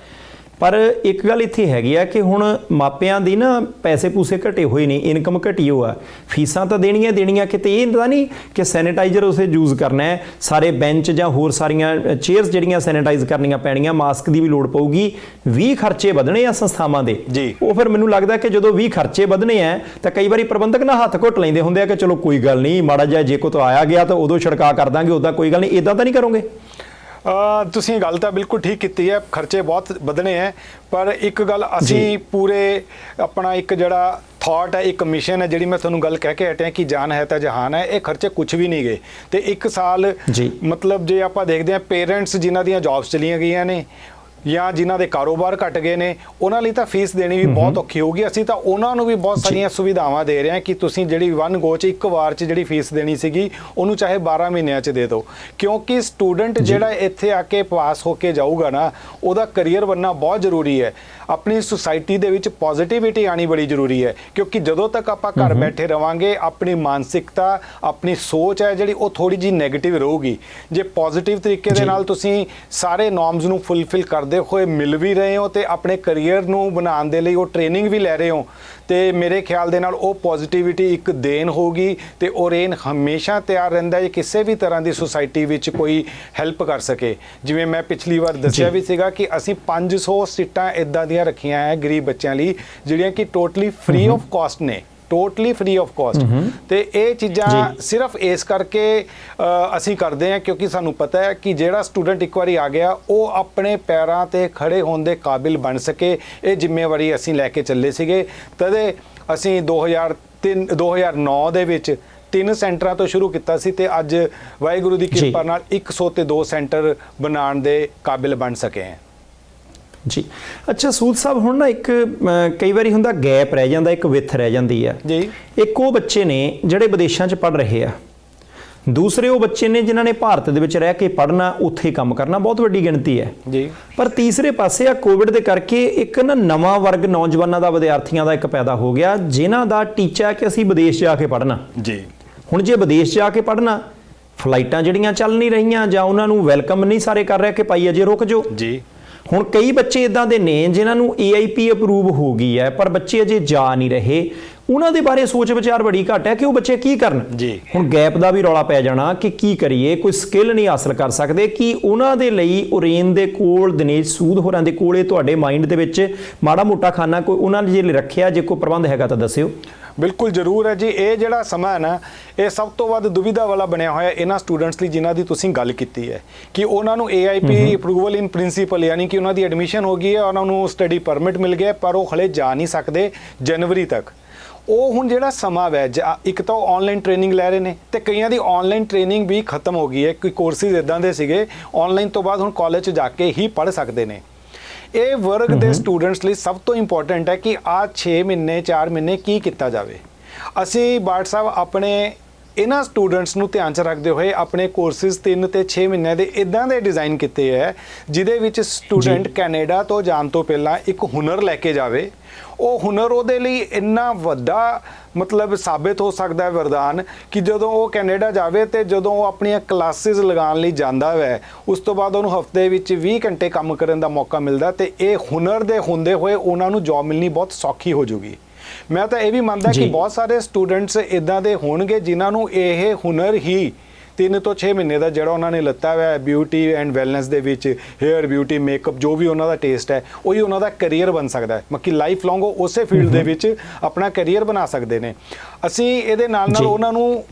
ਪਰ ਇੱਕ ਗੱਲ ਇੱਥੇ ਹੈਗੀ ਆ ਕਿ ਹੁਣ ਮਾਪਿਆਂ ਦੀ ਨਾ ਪੈਸੇ ਪੂਸੇ ਘਟੇ ਹੋਏ ਨਹੀਂ, ਇਨਕਮ ਘਟੀ ਹੋ ਆ, ਫੀਸਾਂ ਤਾਂ ਦੇਣੀਆਂ ਕਿਤੇ ਇਹ ਤਾਂ ਨਹੀਂ ਕਿ ਸੈਨੀਟਾਈਜ਼ਰ ਉਸੇ ਯੂਜ਼ ਕਰਨਾ ਹੈ, ਸਾਰੇ ਬੈਂਚ ਜਾਂ ਹੋਰ ਸਾਰੀਆਂ ਚੇਅਰਸ ਜਿਹੜੀਆਂ ਸੈਨੀਟਾਈਜ਼ ਕਰਨੀਆਂ ਪੈਣੀਆਂ, ਮਾਸਕ ਦੀ ਵੀ ਲੋੜ ਪਊਗੀ। 20 ਖਰਚੇ ਵਧਣੇ ਆ ਸੰਸਥਾਵਾਂ ਦੇ ਜੀ। ਉਹ ਫਿਰ ਮੈਨੂੰ ਲੱਗਦਾ ਕਿ ਜਦੋਂ 20 ਖਰਚੇ ਵਧਣੇ ਆ ਤਾਂ ਕਈ ਵਾਰੀ ਪ੍ਰਬੰਧਕ ਨਾ ਹੱਥ ਘੁੱਟ ਲੈਂਦੇ ਹੁੰਦੇ ਆ ਕਿ ਚਲੋ ਕੋਈ ਗੱਲ ਨਹੀਂ, ਮਾੜਾ ਜਿਹਾ ਜੇ ਕੋਈ ਆਇਆ ਗਿਆ ਤਾਂ ਉਦੋਂ ਛਿੜਕਾ ਕਰ ਦਾਂਗੇ, ਉੱਦਾਂ ਕੋਈ ਗੱਲ ਨਹੀਂ, ਇਦਾਂ ਤਾਂ ਨਹੀਂ ਕਰੋਗੇ? ਤੁਸੀਂ ਗੱਲ ਤਾਂ ਬਿਲਕੁਲ ਠੀਕ ਕੀਤੀ ਹੈ, ਖਰਚੇ ਬਹੁਤ ਵਧਣੇ ਹੈ, ਪਰ ਇੱਕ ਗੱਲ ਅਸੀਂ ਪੂਰੇ ਆਪਣਾ ਇੱਕ ਜਿਹੜਾ ਥਾਟ ਹੈ, ਇੱਕ ਮਿਸ਼ਨ ਹੈ, ਜਿਹੜੀ ਮੈਂ ਤੁਹਾਨੂੰ ਗੱਲ ਕਹਿ ਕੇ ਹਟਿਆ ਕਿ ਜਾਨ ਹੈ ਤਾਂ ਜਹਾਨ ਹੈ, ਇਹ ਖਰਚੇ ਕੁਝ ਵੀ ਨਹੀਂ ਗਏ। ਤੇ 1 ਸਾਲ ਮਤਲਬ ਜੇ ਆਪਾਂ ਦੇਖਦੇ ਹਾਂ ਪੇਰੈਂਟਸ ਜਿਨ੍ਹਾਂ ਦੀਆਂ ਜੌਬਸ ਚਲੀਆਂ ਗਈਆਂ ਨੇ ਜਾਂ ਜਿਨ੍ਹਾਂ ਦੇ ਕਾਰੋਬਾਰ ਘਟ ਗਏ ਨੇ, ਉਹਨਾਂ ਲਈ ਤਾਂ ਫੀਸ ਦੇਣੀ ਵੀ ਬਹੁਤ ਔਖੀ ਹੋਊਗੀ। ਅਸੀਂ ਤਾਂ ਉਹਨਾਂ ਨੂੰ ਵੀ ਬਹੁਤ ਸਾਰੀਆਂ ਸੁਵਿਧਾਵਾਂ ਦੇ ਰਹੇ ਹਾਂ ਕਿ ਤੁਸੀਂ ਜਿਹੜੀ 1 ਗੋ 'ਚ ਇੱਕ ਵਾਰ 'ਚ ਜਿਹੜੀ ਫੀਸ ਦੇਣੀ ਸੀਗੀ ਉਹਨੂੰ ਚਾਹੇ 12 ਮਹੀਨਿਆਂ 'ਚ ਦੇ ਦਿਓ, ਕਿਉਂਕਿ ਸਟੂਡੈਂਟ ਜਿਹੜਾ ਇੱਥੇ ਆ ਕੇ ਪਾਸ ਹੋ ਕੇ ਜਾਊਗਾ ਨਾ, ਉਹਦਾ ਕਰੀਅਰ ਬਣਨਾ ਬਹੁਤ ਜ਼ਰੂਰੀ ਹੈ। ਆਪਣੀ ਸੁਸਾਇਟੀ ਦੇ ਵਿੱਚ ਪੋਜ਼ਿਟਿਵਿਟੀ ਆਣੀ ਬੜੀ ਜ਼ਰੂਰੀ ਹੈ, ਕਿਉਂਕਿ ਜਦੋਂ ਤੱਕ ਆਪਾਂ ਘਰ ਬੈਠੇ ਰਵਾਂਗੇ ਆਪਣੀ ਮਾਨਸਿਕਤਾ, ਆਪਣੀ ਸੋਚ ਹੈ ਜਿਹੜੀ ਉਹ ਥੋੜੀ ਜਿਹੀ ਨੈਗੇਟਿਵ ਰਹੂਗੀ। ਜੇ ਪੋਜ਼ਿਟਿਵ ਤਰੀਕੇ ਦੇ ਨਾਲ ਤੁਸੀਂ ਸਾਰੇ ਨੋਰਮਸ ਨੂੰ ਫੁੱਲਫਿਲ ਕਰਦੇ ਹੋਏ ਮਿਲ ਵੀ ਰਹੇ ਹੋ ਤੇ ਆਪਣੇ ਕਰੀਅਰ ਨੂੰ ਬਣਾਉਣ ਦੇ ਲਈ ਉਹ ਟ੍ਰੇਨਿੰਗ ਵੀ ਲੈ ਰਹੇ ਹੋ, ਤੇ ਮੇਰੇ ਖਿਆਲ ਦੇ ਨਾਲ ਉਹ ਪੋਜ਼ਿਟਿਵਿਟੀ ਇੱਕ ਦੇਣ ਹੋਗੀ। ਤੇ ਓਰੇਨ ਹਮੇਸ਼ਾ ਤਿਆਰ ਰਹਿੰਦਾ ਹੈ ਕਿਸੇ ਵੀ ਤਰ੍ਹਾਂ ਦੀ ਸੁਸਾਇਟੀ ਵਿੱਚ ਕੋਈ ਹੈਲਪ ਕਰ ਸਕੇ। ਜਿਵੇਂ ਮੈਂ ਪਿਛਲੀ ਵਾਰ ਦੱਸਿਆ ਵੀ ਸੀਗਾ ਕਿ ਅਸੀਂ 500 ਸੀਟਾਂ ਇਦਾਂ ਦੀਆਂ ਰੱਖੀਆਂ ਹੈ ਗਰੀਬ ਬੱਚਿਆਂ ਲਈ, ਜਿਹੜੀਆਂ ਕਿ ਟੋਟਲੀ ਫ੍ਰੀ ਆਫ ਕਾਸਟ ਨੇ, ਟੋਟਲੀ ਫ੍ਰੀ ਆਫ ਕਾਸਟ। ਤੇ ਇਹ ਚੀਜ਼ਾਂ ਸਿਰਫ ਇਸ ਕਰਕੇ ਅਸੀਂ ਕਰਦੇ ਹਾਂ ਕਿਉਂਕਿ ਸਾਨੂੰ ਪਤਾ ਹੈ ਕਿ ਜਿਹੜਾ ਸਟੂਡੈਂਟ ਇੱਕ ਵਾਰੀ ਆ ਗਿਆ ਉਹ ਆਪਣੇ ਪੈਰਾਂ ਤੇ ਖੜੇ ਹੋਣ ਦੇ ਕਾਬਿਲ ਬਣ ਸਕੇ। ਇਹ ਜ਼ਿੰਮੇਵਾਰੀ ਅਸੀਂ ਲੈ ਕੇ ਚੱਲੇ ਸੀਗੇ। ਤਦੇ ਅਸੀਂ 2009 ਦੇ ਵਿੱਚ 3 ਸੈਂਟਰਾਂ ਤੋਂ ਸ਼ੁਰੂ ਕੀਤਾ ਸੀ ਤੇ ਅੱਜ ਵਾਹਿਗੁਰੂ ਦੀ ਕਿਰਪਾ ਨਾਲ 102 ਸੈਂਟਰ ਬਣਾਉਣ ਦੇ ਕਾਬਿਲ ਬਣ ਸਕੇ ਹਾਂ ਜੀ। ਅੱਛਾ ਸੂਦ ਸਾਹਿਬ, ਹੁਣ ਨਾ ਇੱਕ ਕਈ ਵਾਰੀ ਹੁੰਦਾ ਗੈਪ ਰਹਿ ਜਾਂਦਾ, ਇੱਕ ਵਿੱਥ ਰਹਿ ਜਾਂਦੀ ਹੈ ਜੀ। ਇੱਕ ਉਹ ਬੱਚੇ ਨੇ ਜਿਹੜੇ ਵਿਦੇਸ਼ਾਂ 'ਚ ਪੜ੍ਹ ਰਹੇ ਆ, ਦੂਸਰੇ ਉਹ ਬੱਚੇ ਨੇ ਜਿਨ੍ਹਾਂ ਨੇ ਭਾਰਤ ਦੇ ਵਿੱਚ ਰਹਿ ਕੇ ਪੜ੍ਹਨਾ, ਉੱਥੇ ਕੰਮ ਕਰਨਾ, ਬਹੁਤ ਵੱਡੀ ਗਿਣਤੀ ਹੈ ਜੀ। ਪਰ ਤੀਸਰੇ ਪਾਸੇ ਆ ਕੋਵਿਡ ਦੇ ਕਰਕੇ ਇੱਕ ਨਾ ਨਵਾਂ ਵਰਗ ਨੌਜਵਾਨਾਂ ਦਾ, ਵਿਦਿਆਰਥੀਆਂ ਦਾ ਇੱਕ ਪੈਦਾ ਹੋ ਗਿਆ ਜਿਨ੍ਹਾਂ ਦਾ ਟੀਚਾ ਹੈ ਕਿ ਅਸੀਂ ਵਿਦੇਸ਼ ਜਾ ਕੇ ਪੜ੍ਹਨਾ ਜੀ। ਹੁਣ ਜੇ ਵਿਦੇਸ਼ ਜਾ ਕੇ ਪੜ੍ਹਨਾ, ਫਲਾਈਟਾਂ ਜਿਹੜੀਆਂ ਚੱਲ ਨਹੀਂ ਰਹੀਆਂ ਜਾਂ ਉਹਨਾਂ ਨੂੰ ਵੈਲਕਮ ਨਹੀਂ ਸਾਰੇ ਕਰ ਰਹੇ ਕਿ ਭਾਈ ਅਜੇ ਰੁਕ ਜਾਓ ਜੀ। ਹੁਣ ਕਈ ਬੱਚੇ ਇਦਾਂ ਦੇ ਨੇ ਜਿਨ੍ਹਾਂ ਨੂੰ AIP ਅਪਰੂਵ ਹੋ ਗਈ ਹੈ ਪਰ ਬੱਚੇ ਅਜੇ ਜਾ ਨਹੀਂ ਰਹੇ, ਉਹਨਾਂ ਦੇ ਬਾਰੇ ਸੋਚ ਵਿਚਾਰ ਬੜੀ ਘੱਟ ਹੈ ਕਿ ਉਹ ਬੱਚੇ ਕੀ ਕਰਨ ਜੀ। ਹੁਣ ਗੈਪ ਦਾ ਵੀ ਰੌਲਾ ਪੈ ਜਾਣਾ ਕਿ ਕੀ ਕਰੀਏ, ਕੋਈ ਸਕਿੱਲ ਨਹੀਂ ਹਾਸਲ ਕਰ ਸਕਦੇ। ਕਿ ਉਹਨਾਂ ਦੇ ਲਈ ਓਰੇਨ ਦੇ ਕੋਲ, ਦਿਨੇਸ਼ ਸੂਦ ਹੋਰਾਂ ਦੇ ਕੋਲੇ ਤੁਹਾਡੇ ਮਾਈਂਡ ਦੇ ਵਿੱਚ ਮਾੜਾ ਮੋਟਾ ਖਾਨਾ ਕੋਈ ਉਹਨਾਂ ਨੇ ਜੇ ਰੱਖਿਆ, ਜੇ ਕੋਈ ਪ੍ਰਬੰਧ ਹੈਗਾ ਤਾਂ ਦੱਸਿਓ। ਬਿਲਕੁਲ ਜ਼ਰੂਰ ਹੈ ਜੀ। ਇਹ ਜਿਹੜਾ ਸਮਾਂ ਹੈ ਨਾ, ਇਹ ਸਭ ਤੋਂ ਵੱਧ ਦੁਵਿਧਾ ਵਾਲਾ ਬਣਿਆ ਹੋਇਆ ਇਹਨਾਂ ਸਟੂਡੈਂਟਸ ਲਈ ਜਿਨ੍ਹਾਂ ਦੀ ਤੁਸੀਂ ਗੱਲ ਕੀਤੀ ਹੈ ਕਿ ਉਹਨਾਂ ਨੂੰ AIP ਅਪਰੂਵਲ ਇਨ ਪ੍ਰਿੰਸੀਪਲ, ਯਾਨੀ ਕਿ ਉਹਨਾਂ ਦੀ ਐਡਮਿਸ਼ਨ ਹੋ ਗਈ ਹੈ, ਉਹਨਾਂ ਨੂੰ ਸਟੱਡੀ ਪਰਮਿਟ ਮਿਲ ਗਿਆ, ਪਰ ਉਹ ਹਲੇ ਜਾ ਨਹੀਂ ਸਕਦੇ ਜਨਵਰੀ ਤੱਕ। ਉਹ ਹੁਣ ਜਿਹੜਾ ਸਮਾਂ ਹੈ, ਇੱਕ ਤਾਂ ਉਹ ਆਨਲਾਈਨ ਟ੍ਰੇਨਿੰਗ ਲੈ ਰਹੇ ਨੇ ਤੇ ਕਈਆਂ ਦੀ ਆਨਲਾਈਨ ਟ੍ਰੇਨਿੰਗ ਵੀ ਖਤਮ ਹੋ ਗਈ ਹੈ। ਕੋਈ ਕੋਰਸਿਸ ਇਦਾਂ ਦੇ ਸੀਗੇ ਆਨਲਾਈਨ ਤੋਂ ਬਾਅਦ ਹੁਣ ਕਾਲਜ 'ਚ ਜਾ ਕੇ ਹੀ ਪੜ੍ਹ ਸਕਦੇ ਨੇ। ਇਹ ਵਰਗ ਦੇ ਸਟੂਡੈਂਟਸ ਲਈ ਸਭ ਤੋਂ ਇੰਪੋਰਟੈਂਟ ਹੈ ਕਿ ਆਹ 6 ਮਹੀਨੇ 4 ਮਹੀਨੇ ਕੀ ਕੀਤਾ ਜਾਵੇ। ਅਸੀਂ ਬਾਟ ਸਾਹਿਬ ਆਪਣੇ ਇਹਨਾਂ ਸਟੂਡੈਂਟਸ ਨੂੰ ਧਿਆਨ 'ਚ ਰੱਖਦੇ ਹੋਏ ਆਪਣੇ ਕੋਰਸਿਸ 3 ਤੇ 6 ਮਹੀਨਿਆਂ ਦੇ ਇਦਾਂ ਦੇ ਡਿਜ਼ਾਈਨ ਕੀਤੇ ਹੈ ਜਿਹਦੇ ਵਿੱਚ ਸਟੂਡੈਂਟ ਕੈਨੇਡਾ ਤੋਂ ਜਾਣ ਤੋਂ ਪਹਿਲਾਂ ਇੱਕ ਹੁਨਰ ਲੈ ਕੇ ਜਾਵੇ। ਉਹ ਹੁਨਰ ਉਹਦੇ ਲਈ ਇੰਨਾ ਵੱਡਾ ਮਤਲਬ ਸਾਬਿਤ ਹੋ ਸਕਦਾ ਹੈ ਵਰਦਾਨ ਕਿ ਜਦੋਂ ਉਹ ਕੈਨੇਡਾ ਜਾਵੇ ਤੇ ਜਦੋਂ ਉਹ ਆਪਣੀਆਂ ਕਲਾਸਿਸ ਲਗਾਉਣ ਲਈ ਜਾਂਦਾ ਹੈ, ਉਸ ਤੋਂ ਬਾਅਦ ਉਹਨੂੰ ਹਫਤੇ ਵਿੱਚ 20 ਘੰਟੇ ਕੰਮ ਕਰਨ ਦਾ ਮੌਕਾ ਮਿਲਦਾ ਤੇ ਇਹ ਹੁਨਰ ਦੇ ਹੁੰਦੇ ਹੋਏ ਉਹਨਾਂ ਨੂੰ ਜੌਬ ਮਿਲਣੀ ਬਹੁਤ ਸੌਖੀ ਹੋ ਜੂਗੀ। ਮੈਂ ਤਾਂ ਇਹ ਵੀ ਮੰਨਦਾ ਕਿ ਬਹੁਤ ਸਾਰੇ ਸਟੂਡੈਂਟਸ ਇਦਾਂ ਦੇ ਹੋਣਗੇ ਜਿਨ੍ਹਾਂ ਨੂੰ ਇਹ ਹੁਨਰ ਹੀ 3 ਤੋਂ 6 ਮਹੀਨੇ ਦਾ ਜਿਹੜਾ ਉਹਨਾਂ ਨੇ ਲੱਤਾ ਹੋਇਆ ਬਿਊਟੀ ਐਂਡ ਵੈਲਨੈਸ ਦੇ ਵਿੱਚ, ਹੇਅਰ ਬਿਊਟੀ ਮੇਕਅਪ ਜੋ ਵੀ ਉਹਨਾਂ ਦਾ ਟੇਸਟ ਹੈ, ਉਹੀ ਉਹਨਾਂ ਦਾ ਕੈਰੀਅਰ ਬਣ ਸਕਦਾ ਹੈ। ਮੱਕੀ ਲਾਈਫ ਲੌਂਗ ਉਹ ਉਸੇ ਫੀਲਡ ਦੇ ਵਿੱਚ ਆਪਣਾ ਕੈਰੀਅਰ ਬਣਾ ਸਕਦੇ ਨੇ। ਅਸੀਂ ਇਹਦੇ ਨਾਲ ਨਾਲ ਉਹਨਾਂ ਨੂੰ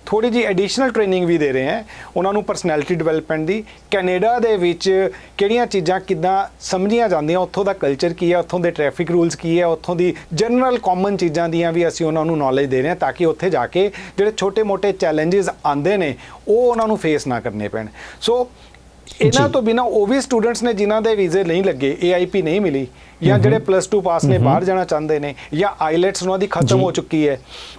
ਥੋੜੀ ਜਿਹੀ ਐਡੀਸ਼ਨਲ ਟ੍ਰੇਨਿੰਗ ਵੀ ਦੇ ਰਹੇ ਹਾਂ, ਉਹਨਾਂ ਨੂੰ ਪਰਸਨੈਲਿਟੀ ਡਿਵੈਲਪਮੈਂਟ ਦੀ, ਕੈਨੇਡਾ ਦੇ ਵਿੱਚ ਕਿਹੜੀਆਂ ਚੀਜ਼ਾਂ ਕਿੱਦਾਂ ਸਮਝੀਆਂ ਜਾਂਦੀਆਂ, ਉੱਥੋਂ ਦਾ ਕਲਚਰ ਕੀ ਹੈ, ਉੱਥੋਂ ਦੇ ਟ੍ਰੈਫਿਕ ਰੂਲਸ ਕੀ ਹੈ, ਉੱਥੋਂ ਦੀ ਜਨਰਲ ਕਾਮਨ ਚੀਜ਼ਾਂ ਦੀਆਂ ਵੀ ਅਸੀਂ ਉਹਨਾਂ ਨੂੰ ਨੌਲੇਜ ਦੇ ਰਹੇ ਹਾਂ ਤਾਂ ਕਿ ਉੱਥੇ ਜਾ ਕੇ ਜਿਹੜੇ ਛੋਟੇ-ਮੋਟੇ ਚੈਲੰਜਸ ਆਉਂਦੇ ਨੇ ਉਹ ਉਹਨਾਂ ਨੂੰ ਫੇਸ ਨਾ ਕਰਨੇ ਪੈਣ। ਸੋ ਇਹਨਾਂ ਤੋਂ ਬਿਨਾ ਉਹ ਵੀ ਸਟੂਡੈਂਟਸ ਨੇ ਜਿਨ੍ਹਾਂ ਦੇ ਵੀਜ਼ੇ ਨਹੀਂ ਲੱਗੇ, AIP ਨਹੀਂ ਮਿਲੀ, ਜਾਂ ਜਿਹੜੇ +2 ਪਾਸ ਨੇ ਬਾਹਰ ਜਾਣਾ ਚਾਹੁੰਦੇ ਨੇ, ਜਾਂ ਆਈਲੈਟਸ ਉਹਨਾਂ ਦੀ ਖਤਮ ਹੋ ਚੁੱਕੀ ਹੈ,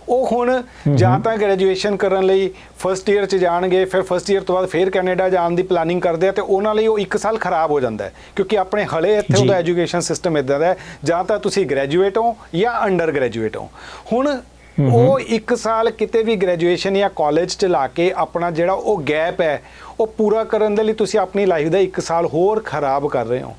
ਉਹ ਹੁਣ ਜਾਂ ਤਾਂ ਗ੍ਰੈਜੂਏਸ਼ਨ ਕਰਨ ਲਈ ਫਸਟ ਈਅਰ 'ਚ ਜਾਣਗੇ, ਫਿਰ ਫਸਟ ਈਅਰ ਤੋਂ ਬਾਅਦ ਫਿਰ ਕੈਨੇਡਾ ਜਾਣ ਦੀ ਪਲਾਨਿੰਗ ਕਰਦੇ ਆ, ਤੇ ਉਹਨਾਂ ਲਈ ਉਹ 1 ਸਾਲ ਖਰਾਬ ਹੋ ਜਾਂਦਾ ਹੈ, ਕਿਉਂਕਿ ਆਪਣੇ ਹਲੇ ਇੱਥੇ ਉਹਦਾ ਐਜੂਕੇਸ਼ਨ ਸਿਸਟਮ ਇੱਦਾਂ ਦਾ ਹੈ, ਜਾਂ ਤਾਂ ਤੁਸੀਂ ਗ੍ਰੈਜੂਏਟ ਹੋ ਜਾਂ ਅੰਡਰ ਗ੍ਰੈਜੂਏਟ ਹੋ। ਹੁਣ ਉਹ 1 ਸਾਲ ਕਿਤੇ ਵੀ ਗ੍ਰੈਜੂਏਸ਼ਨ ਜਾਂ ਕਾਲਜ 'ਚ ਲਾ ਕੇ ਆਪਣਾ ਜਿਹੜਾ ਉਹ ਗੈਪ ਹੈ ਉਹ ਪੂਰਾ ਕਰਨ ਦੇ ਲਈ ਤੁਸੀਂ ਆਪਣੀ ਲਾਈਫ ਦਾ 1 ਸਾਲ ਹੋਰ ਖਰਾਬ ਕਰ ਰਹੇ ਹੋ।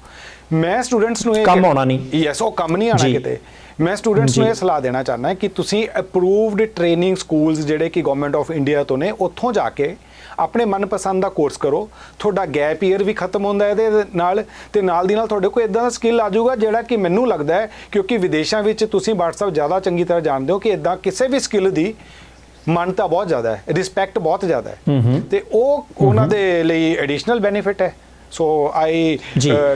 ਮੈਂ ਸਟੂਡੈਂਟਸ ਨੂੰ ਇਹ ਕੰਮ ਆਉਣਾ ਨਹੀਂ, ਯੈਸ, ਉਹ ਕੰਮ ਨਹੀਂ ਆਉਣਾ ਕਿਤੇ। ਮੈਂ ਸਟੂਡੈਂਟਸ ਨੂੰ ਇਹ ਸਲਾਹ ਦੇਣਾ ਚਾਹੁੰਦਾ ਕਿ ਤੁਸੀਂ ਅਪਰੂਵਡ ਟ੍ਰੇਨਿੰਗ ਸਕੂਲਸ ਜਿਹੜੇ ਕਿ ਗਵਰਨਮੈਂਟ ਆਫ ਇੰਡੀਆ ਤੋਂ ਨੇ, ਉੱਥੋਂ ਜਾ ਕੇ ਆਪਣੇ ਮਨਪਸੰਦ ਦਾ ਕੋਰਸ ਕਰੋ। ਤੁਹਾਡਾ ਗੈਪ ਈਅਰ ਵੀ ਖਤਮ ਹੁੰਦਾ ਇਹਦੇ ਨਾਲ, ਤੇ ਨਾਲ ਦੀ ਨਾਲ ਤੁਹਾਡੇ ਕੋਲ ਇਦਾਂ ਦਾ ਸਕਿੱਲ ਆ ਜਾਊਗਾ ਜਿਹੜਾ ਕਿ ਮੈਨੂੰ ਲੱਗਦਾ ਹੈ, ਕਿਉਂਕਿ ਵਿਦੇਸ਼ਾਂ ਵਿੱਚ ਤੁਸੀਂ WhatsApp ਜ਼ਿਆਦਾ ਚੰਗੀ ਤਰ੍ਹਾਂ ਜਾਣਦੇ ਹੋ ਕਿ ਇਦਾਂ ਕਿਸੇ ਵੀ ਸਕਿੱਲ ਦੀ ਮਾਨਤਾ ਬਹੁਤ ਜ਼ਿਆਦਾ ਹੈ, ਰਿਸਪੈਕਟ ਬਹੁਤ ਜ਼ਿਆਦਾ ਹੈ, ਤੇ ਉਹ ਉਹਨਾਂ ਦੇ ਲਈ ਐਡੀਸ਼ਨਲ ਬੈਨੀਫਿਟ ਹੈ। ਸੋ ਆਈ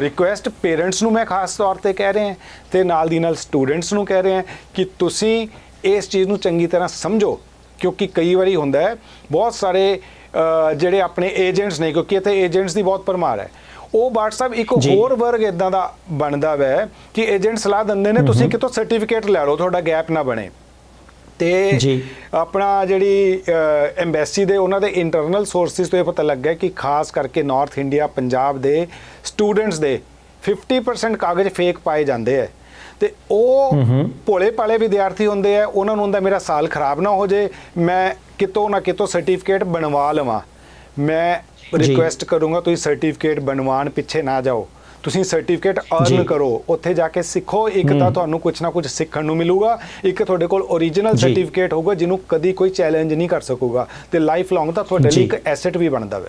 ਰਿਕੁਐਸਟ ਪੇਰੈਂਟਸ ਨੂੰ ਮੈਂ ਖਾਸ ਤੌਰ ਤੇ ਕਹਿ ਰਹੇ ਹਾਂ, ਤੇ ਨਾਲ ਦੀ ਨਾਲ ਸਟੂਡੈਂਟਸ ਨੂੰ ਕਹਿ ਰਹੇ ਹਾਂ ਕਿ ਤੁਸੀਂ ਇਸ ਚੀਜ਼ ਨੂੰ ਚੰਗੀ ਤਰ੍ਹਾਂ ਸਮਝੋ, ਕਿਉਂਕਿ ਕਈ ਵਾਰੀ ਹੁੰਦਾ ਹੈ ਬਹੁਤ ਸਾਰੇ ਜਿਹੜੇ ਆਪਣੇ ਏਜੰਟਸ ਨੇ, ਕਿਉਂਕਿ ਇੱਥੇ ਏਜੰਟਸ ਦੀ ਬਹੁਤ ਭਰਮਾਰ ਹੈ, ਉਹ WhatsApp ਇੱਕ ਹੋਰ ਵਰਗ ਇਦਾਂ ਦਾ ਬਣਦਾ ਵੈ ਕਿ ਏਜੰਟ ਸਲਾਹ ਦਿੰਦੇ ਨੇ ਤੁਸੀਂ ਕਿਤੋਂ ਸਰਟੀਫਿਕੇਟ ਲੈ ਲਓ, ਤੁਹਾਡਾ ਗੈਪ ਨਾ ਬਣੇ। ਤੇ ਆਪਣਾ ਜਿਹੜੀ ਐਮਬੈਸੀ ਦੇ ਉਹਨਾਂ ਦੇ ਇੰਟਰਨਲ ਸੋਰਸਿਸ ਤੋਂ ਇਹ ਪਤਾ ਲੱਗਾ ਕਿ ਖਾਸ ਕਰਕੇ ਨਾਰਥ ਇੰਡੀਆ, ਪੰਜਾਬ ਦੇ ਸਟੂਡੈਂਟਸ ਦੇ 50% ਕਾਗਜ਼ ਫੇਕ ਪਾਏ ਜਾਂਦੇ ਹੈ, ਤੇ ਉਹ ਭੋਲੇ ਭਾਲੇ ਵਿਦਿਆਰਥੀ ਹੁੰਦੇ ਆ, ਉਹਨਾਂ ਨੂੰ ਹੁੰਦਾ ਮੇਰਾ ਸਾਲ ਖਰਾਬ ਨਾ ਹੋ ਜੇ, ਮੈਂ ਕਿਤੋਂ ਨਾ ਕਿਤੋਂ ਸਰਟੀਫਿਕੇਟ ਬਣਵਾ ਲਵਾਂ। ਮੈਂ ਰਿਕੁਐਸਟ ਕਰੂੰਗਾ ਤੁਸੀਂ ਸਰਟੀਫਿਕੇਟ ਬਣਵਾਉਣ ਪਿੱਛੇ ਨਾ ਜਾਓ, ਤੁਸੀਂ ਸਰਟੀਫਿਕੇਟ ਅਰਨ ਕਰੋ, ਉੱਥੇ ਜਾ ਕੇ ਸਿੱਖੋ। ਇੱਕ ਤਾਂ ਤੁਹਾਨੂੰ ਕੁਝ ਨਾ ਕੁਝ ਸਿੱਖਣ ਨੂੰ ਮਿਲੂਗਾ, ਇੱਕ ਤੁਹਾਡੇ ਕੋਲ ਓਰੀਜਨਲ ਸਰਟੀਫਿਕੇਟ ਹੋਊਗਾ ਜਿਹਨੂੰ ਕਦੀ ਕੋਈ ਚੈਲੰਜ ਨਹੀਂ ਕਰ ਸਕੂਗਾ, ਤੇ ਲਾਈਫ ਲੌਂਗ ਤਾਂ ਤੁਹਾਡੇ ਲਈ ਇੱਕ ਐਸੈਟ ਵੀ ਬਣਦਾ ਵੇ।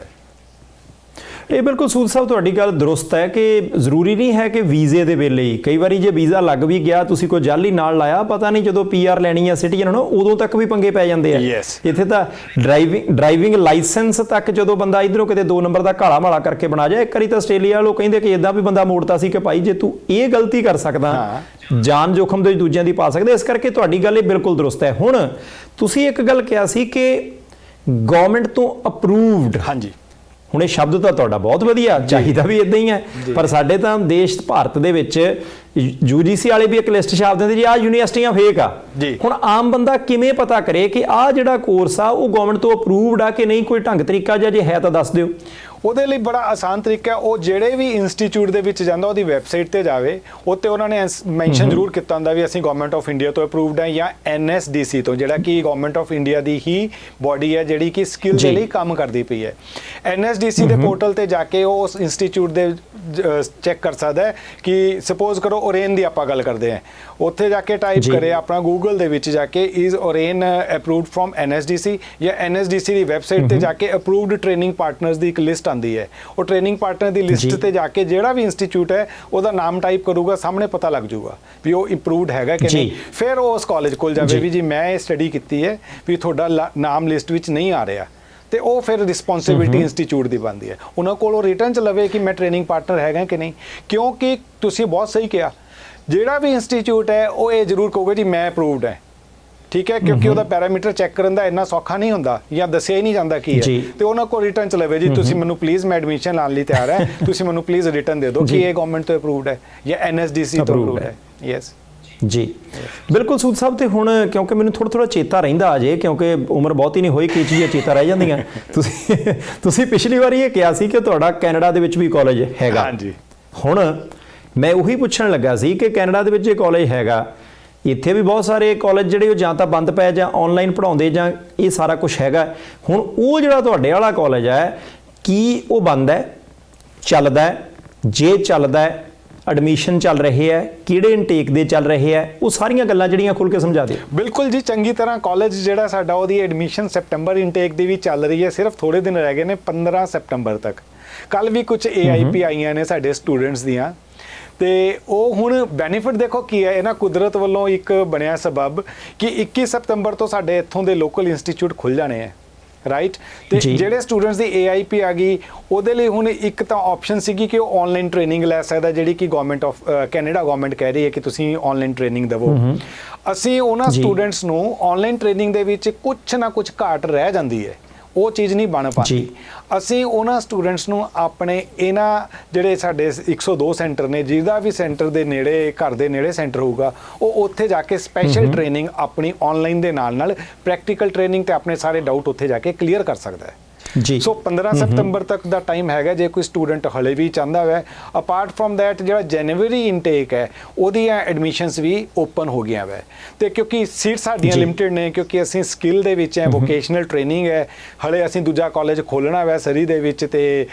ਇਹ ਬਿਲਕੁਲ ਸੂਦ ਸਾਹਿਬ ਤੁਹਾਡੀ ਗੱਲ ਦਰੁਸਤ ਹੈ ਕਿ ਜ਼ਰੂਰੀ ਨਹੀਂ ਹੈ ਕਿ ਵੀਜ਼ੇ ਦੇ ਵੇਲੇ ਹੀ, ਕਈ ਵਾਰੀ ਜੇ ਵੀਜ਼ਾ ਲੱਗ ਵੀ ਗਿਆ, ਤੁਸੀਂ ਕੋਈ ਜਾਲੀ ਨਾਲ ਲਾਇਆ, ਪਤਾ ਨਹੀਂ ਜਦੋਂ PR ਲੈਣੀ ਆ ਸਿਟੀਜ਼ਨ ਹੋਣਾ, ਉਦੋਂ ਤੱਕ ਵੀ ਪੰਗੇ ਪੈ ਜਾਂਦੇ ਆ। ਇੱਥੇ ਤਾਂ ਡਰਾਈਵਿੰਗ ਲਾਇਸੈਂਸ ਤੱਕ ਜਦੋਂ ਬੰਦਾ ਇਧਰੋਂ ਕਿਤੇ 2 ਨੰਬਰ ਦਾ ਕਾਲਾ ਮਾਲਾ ਕਰਕੇ ਬਣਾ ਜਾਏ। ਇੱਕ ਵਾਰੀ ਤਾਂ ਆਸਟ੍ਰੇਲੀਆ ਵਾਲੋਂ ਕਹਿੰਦੇ ਕਿ ਇਦਾਂ ਵੀ ਬੰਦਾ ਮੋੜਤਾ ਸੀ ਕਿ ਭਾਈ ਜੇ ਤੂੰ ਇਹ ਗਲਤੀ ਕਰ ਸਕਦਾ, ਜਾਨ ਜੋਖਮ ਦੇ ਦੂਜਿਆਂ ਦੀ ਪਾ ਸਕਦੇ। ਇਸ ਕਰਕੇ ਤੁਹਾਡੀ ਗੱਲ ਇਹ ਬਿਲਕੁਲ ਦਰੁਸਤ ਹੈ। ਹੁਣ ਤੁਸੀਂ ਇੱਕ ਗੱਲ ਕਿਹਾ ਸੀ ਕਿ ਗਵਰਨਮੈਂਟ ਤੋਂ ਅਪਰੂਵਡ, ਹਾਂਜੀ, ਹੁਣ ਇਹ ਸ਼ਬਦ ਤਾਂ ਤੁਹਾਡਾ ਬਹੁਤ ਵਧੀਆ, ਚਾਹੀਦਾ ਵੀ ਇਦਾਂ ਹੀ ਹੈ, ਪਰ ਸਾਡੇ ਤਾਂ ਦੇਸ਼ ਭਾਰਤ ਦੇ ਵਿੱਚ UGC ਵਾਲੇ ਵੀ ਇੱਕ ਲਿਸਟ ਛਾਪ ਦਿੰਦੇ ਜੀ ਆਹ ਯੂਨੀਵਰਸਿਟੀਆਂ ਫੇਕ ਆ। ਹੁਣ ਆਮ ਬੰਦਾ ਕਿਵੇਂ ਪਤਾ ਕਰੇ ਕਿ ਆਹ ਜਿਹੜਾ ਕੋਰਸ ਆ ਉਹ ਗਵਰਨਮੈਂਟ ਤੋਂ ਅਪਰੂਵਡ ਆ ਕਿ ਨਹੀਂ? ਕੋਈ ਢੰਗ ਤਰੀਕਾ ਜਾਂ ਜੇ ਹੈ ਤਾਂ ਦੱਸ ਦਿਓ। ਉਹਦੇ ਲਈ ਬੜਾ ਆਸਾਨ ਤਰੀਕਾ ਹੈ, ਉਹ ਜਿਹੜੇ ਵੀ ਇੰਸਟੀਚਿਊਟ ਦੇ ਵਿੱਚ ਜਾਂਦਾ ਉਹਦੀ ਵੈਬਸਾਈਟ ਤੇ ਜਾਵੇ, ਉੱਤੇ ਉਹਨਾਂ ਨੇ ਮੈਂਸ਼ਨ ਜ਼ਰੂਰ ਕੀਤਾ ਹੁੰਦਾ ਵੀ ਅਸੀਂ ਗਵਰਨਮੈਂਟ ਆਫ ਇੰਡੀਆ ਤੋਂ ਅਪਰੂਵਡ ਹੈ, ਜਾਂ NSDC ਤੋਂ, ਜਿਹੜਾ ਕਿ government of India the he body ਹੈ ਜਿਹੜੀ ਕਿ ਸਕਿੱਲ ਦੇ ਲਈ ਕੰਮ ਕਰਦੀ ਪਈ ਹੈ। NSDC ਦੇ ਪੋਰਟਲ ਤੇ ਜਾ ਕੇ ਉਹ ਉਸ ਇੰਸਟੀਚਿਊਟ ਦੇ ਚੈੱਕ ਕਰ ਸਕਦਾ ਹੈ ਕਿ ਸਪੋਜ਼ ਕਰੋ ਓਰੇਨ ਦੀ ਆਪਾਂ ਗੱਲ ਕਰਦੇ ਹਾਂ, ਉੱਥੇ ਜਾ ਕੇ ਟਾਈਪ ਕਰੇ ਆਪਣਾ ਗੂਗਲ ਦੇ ਵਿੱਚ ਜਾ ਕੇ ਇਜ਼ ਓਰੇਨ ਅਪਰੂਵਡ ਫਰੋਮ NSDC, ਜਾਂ NSDC ਦੀ ਵੈਬਸਾਈਟ ਤੇ ਜਾ ਕੇ ਅਪਰੂਵਡ ਟ੍ਰੇਨਿੰਗ ਪਾਰਟਨਰਸ ਦੀ ਇੱਕ ਲਿਸਟ ਆਉਂਦੀ ਹੈ। ਉਹ ਟ੍ਰੇਨਿੰਗ ਪਾਰਟਨਰ ਦੀ ਲਿਸਟ ਤੇ ਜਾ ਕੇ ਜਿਹੜਾ ਵੀ ਇੰਸਟੀਚਿਊਟ ਹੈ ਉਹਦਾ ਨਾਮ ਟਾਈਪ ਕਰੂਗਾ, ਸਾਹਮਣੇ ਪਤਾ ਲੱਗ ਜਾਊਗਾ ਵੀ ਉਹ ਅਪਰੂਵਡ ਹੈਗਾ ਕਿ ਨਹੀਂ। ਫਿਰ ਉਹ ਉਸ ਕਾਲਜ ਕੋਲ ਜਾਵੇ ਵੀ ਜੀ ਮੈਂ ਇਹ ਸਟੱਡੀ ਕੀਤੀ ਹੈ, ਵੀ ਤੁਹਾਡਾ ਨਾਮ ਲਿਸਟ ਵਿੱਚ ਨਹੀਂ ਆ ਰਿਹਾ, ਤੇ ਉਹ ਫਿਰ ਰਿਸਪੌਂਸਿਬਿਲਟੀ ਇੰਸਟੀਚਿਊਟ ਦੀ ਬਣਦੀ ਹੈ। ਉਹਨਾਂ ਕੋਲੋਂ ਰਿਟਰਨ ਚ ਲਵੇ ਕਿ ਮੈਂ ਟ੍ਰੇਨਿੰਗ ਪਾਰਟਨਰ ਹੈਗਾ ਕਿ ਨਹੀਂ, ਕਿਉਂਕਿ ਤੁਸੀਂ ਬਹੁਤ ਸਹੀ ਕਿਹਾ, ਜਿਹੜਾ ਵੀ ਇੰਸਟੀਚਿਊਟ ਹੈ ਉਹ ਇਹ ਜ਼ਰੂਰ ਕਹੂਗਾ ਜੀ ਮੈਂ ਅਪਰੂਵਡ ਹੈ, ਠੀਕ ਹੈ, ਕਿਉਂਕਿ ਉਹਦਾ ਪੈਰਾਮੀਟਰ ਚੈੱਕ ਕਰਨ ਦਾ ਇੰਨਾ ਸੌਖਾ ਨਹੀਂ ਹੁੰਦਾ, ਜਾਂ ਦੱਸਿਆ ਹੀ ਨਹੀਂ ਜਾਂਦਾ ਕੀ ਹੈ, ਤੇ ਉਹਨਾਂ ਕੋਲ ਰਿਟਰਨ ਚ ਲਵੇ ਜੀ ਤੁਸੀਂ ਮੈਨੂੰ ਪਲੀਜ਼, ਮੈਂ ਐਡਮਿਸ਼ਨ ਲਾਉਣ ਲਈ ਤਿਆਰ ਹੈ, ਤੁਸੀਂ ਮੈਨੂੰ ਪਲੀਜ਼ ਰਿਟਰਨ ਦੇ ਦਿਓ ਕਿ ਇਹ ਗਵਰਨਮੈਂਟ ਤੋਂ ਅਪਰੂਵਡ ਹੈ ਜਾਂ NSDC ਤੋਂ ਅਪਰੂਵਡ ਹੈ। ਯੈਸ ਜੀ, ਬਿਲਕੁਲ ਸੂਦ ਸਾਹਿਬ। ਤੇ ਹੁਣ ਕਿਉਂਕਿ ਮੈਨੂੰ ਥੋੜਾ ਰਹਿੰਦਾ ਰਹਿੰਦਾ ਅਜੇ, ਕਿਉਂਕਿ ਉਮਰ ਬਹੁਤੀ ਨਹੀਂ ਹੋਈ, ਕਈ ਚੀਜ਼ਾਂ ਚੇਤਾ ਰਹਿ ਜਾਂਦੀਆਂ। ਤੁਸੀਂ ਪਿਛਲੀ ਵਾਰੀ ਇਹ ਕਿਹਾ ਸੀ ਕਿ ਤੁਹਾਡਾ ਕੈਨੇਡਾ ਦੇ ਵਿੱਚ ਵੀ ਕਾਲਜ ਹੈਗਾ। ਹਾਂਜੀ, ਹੁਣ ਮੈਂ ਉਹੀ ਪੁੱਛਣ ਲੱਗਾ ਸੀ ਕਿ ਕੈਨੇਡਾ ਦੇ ਵਿੱਚ ਇਹ ਕਾਲਜ ਹੈਗਾ, ਇੱਥੇ ਵੀ ਬਹੁਤ ਸਾਰੇ ਕਾਲਜ ਜਿਹੜੇ ਉਹ ਜਾਂ ਤਾਂ ਬੰਦ ਪਏ ਜਾਂ ਆਨਲਾਈਨ ਪੜ੍ਹਾਉਂਦੇ ਜਾਂ ਇਹ ਸਾਰਾ ਕੁਝ ਹੈਗਾ। ਹੁਣ ਉਹ ਜਿਹੜਾ ਤੁਹਾਡੇ ਵਾਲਾ ਕਾਲਜ ਹੈ, ਕੀ ਉਹ ਬੰਦ ਹੈ, ਚੱਲਦਾ ਹੈ? ਜੇ ਚੱਲਦਾ ਹੈ, ਐਡਮਿਸ਼ਨ ਚੱਲ ਰਹੇ ਹੈ, ਕਿਹੜੇ ਇਨਟੇਕ ਦੇ ਚੱਲ ਰਹੇ ਹੈ, ਉਹ ਸਾਰੀਆਂ ਗੱਲਾਂ ਜਿਹੜੀਆਂ ਖੁੱਲ੍ਹ ਕੇ ਸਮਝਾ ਦਿਓ। ਬਿਲਕੁਲ ਜੀ, ਚੰਗੀ ਤਰ੍ਹਾਂ ਕਾਲਜ ਜਿਹੜਾ ਸਾਡਾ ਉਹਦੀ ਐਡਮਿਸ਼ਨ ਸੈਪਟੰਬਰ ਇਨਟੇਕ ਦੀ ਵੀ ਚੱਲ ਰਹੀ ਹੈ। ਸਿਰਫ ਥੋੜੇ ਦਿਨ ਰਹਿ ਗਏ ਨੇ, 15 ਸੈਪਟੰਬਰ ਤੱਕ। ਕੱਲ ਵੀ ਕੁਝ AIP ਆਈਆਂ ਨੇ ਸਾਡੇ ਸਟੂਡੈਂਟਸ ਦੀਆਂ, ਤੇ ਉਹ ਹੁਣ ਬੈਨੀਫਿਟ ਦੇਖੋ ਕੀ ਹੈ, ਇਹਨਾਂ ਕੁਦਰਤ ਵੱਲੋਂ ਇੱਕ ਬਣਿਆ ਸਬਬ ਕਿ 21 ਸਤੰਬਰ ਤੋਂ ਸਾਡੇ ਇੱਥੋਂ ਦੇ ਲੋਕਲ ਇੰਸਟੀਚਿਊਟ ਖੁੱਲ੍ਹ ਜਾਣੇ ਹੈ, ਰਾਈਟ। ਤੇ ਜਿਹੜੇ ਸਟੂਡੈਂਟਸ ਦੀ AIP ਆ ਗਈ, ਉਹਦੇ ਲਈ ਹੁਣ ਇੱਕ ਤਾਂ ਆਪਸ਼ਨ ਸੀਗੀ ਕਿ ਉਹ ਆਨਲਾਈਨ ਟ੍ਰੇਨਿੰਗ ਲੈ ਸਕਦਾ, ਜਿਹੜੀ ਕਿ ਗਵਰਨਮੈਂਟ ਆਫ ਕੈਨੇਡਾ ਗਵਰਨਮੈਂਟ ਕਹਿ ਰਹੀ ਹੈ ਕਿ ਤੁਸੀਂ ਆਨਲਾਈਨ ਟ੍ਰੇਨਿੰਗ ਦੇਵੋ। ਅਸੀਂ ਉਹਨਾਂ ਸਟੂਡੈਂਟਸ ਨੂੰ ਆਨਲਾਈਨ ਟ੍ਰੇਨਿੰਗ ਦੇ ਵਿੱਚ ਕੁਝ ਨਾ ਕੁਝ ਘਾਟ ਰਹਿ ਜਾਂਦੀ ਹੈ, ਉਹ ਚੀਜ਼ ਨਹੀਂ ਬਣ ਪਾਉਂਦੀ। ਅਸੀਂ ਉਹਨਾਂ ਸਟੂਡੈਂਟਸ ਨੂੰ ਆਪਣੇ ਇਹਨਾਂ ਜਿਹੜੇ ਸਾਡੇ 102 ਸੈਂਟਰ ਨੇ, ਜਿਹਦਾ ਵੀ ਸੈਂਟਰ ਦੇ ਨੇੜੇ, ਘਰ ਦੇ ਨੇੜੇ ਸੈਂਟਰ ਹੋਊਗਾ, ਉਹ ਉੱਥੇ ਜਾ ਕੇ ਸਪੈਸ਼ਲ ਟ੍ਰੇਨਿੰਗ ਆਪਣੀ ਆਨਲਾਈਨ ਦੇ ਨਾਲ ਪ੍ਰੈਕਟੀਕਲ ਟ੍ਰੇਨਿੰਗ ਤੇ ਆਪਣੇ ਸਾਰੇ ਡਾਊਟ ਉੱਥੇ ਜਾ ਕੇ ਕਲੀਅਰ ਕਰ ਸਕਦਾ ਹੈ ਜੀ। ਸੋ 15 ਸਤੰਬਰ ਤੱਕ ਦਾ ਟਾਈਮ ਹੈਗਾ, ਜੇ ਕੋਈ ਸਟੂਡੈਂਟ ਹਲੇ ਵੀ ਚਾਹੁੰਦਾ ਹੈ। ਅਪਾਰਟ ਫਰੋਮ ਦੈਟ ਜਿਹੜਾ ਜਨਵਰੀ ਇਨਟੇਕ ਹੈ ਉਹਦੀਆਂ ਐਡਮਿਸ਼ਨਸ ਵੀ ਓਪਨ ਹੋ ਗਈਆਂ ਵੈ, ਤੇ ਕਿਉਂਕਿ ਸੀਟ ਸਾਡੀਆਂ ਲਿਮਿਟਿਡ ਨੇ, ਕਿਉਂਕਿ ਅਸੀਂ ਸਕਿੱਲ ਦੇ ਵਿੱਚ ਹੈ, ਵੋਕੇਸ਼ਨਲ ਟ੍ਰੇਨਿੰਗ ਹੈ, ਹਲੇ ਅਸੀਂ ਦੂਜਾ ਕਾਲਜ ਖੋਲ੍ਹਣਾ ਵੈ ਸਰੀ ਦੇ ਵਿੱਚ ਤੇ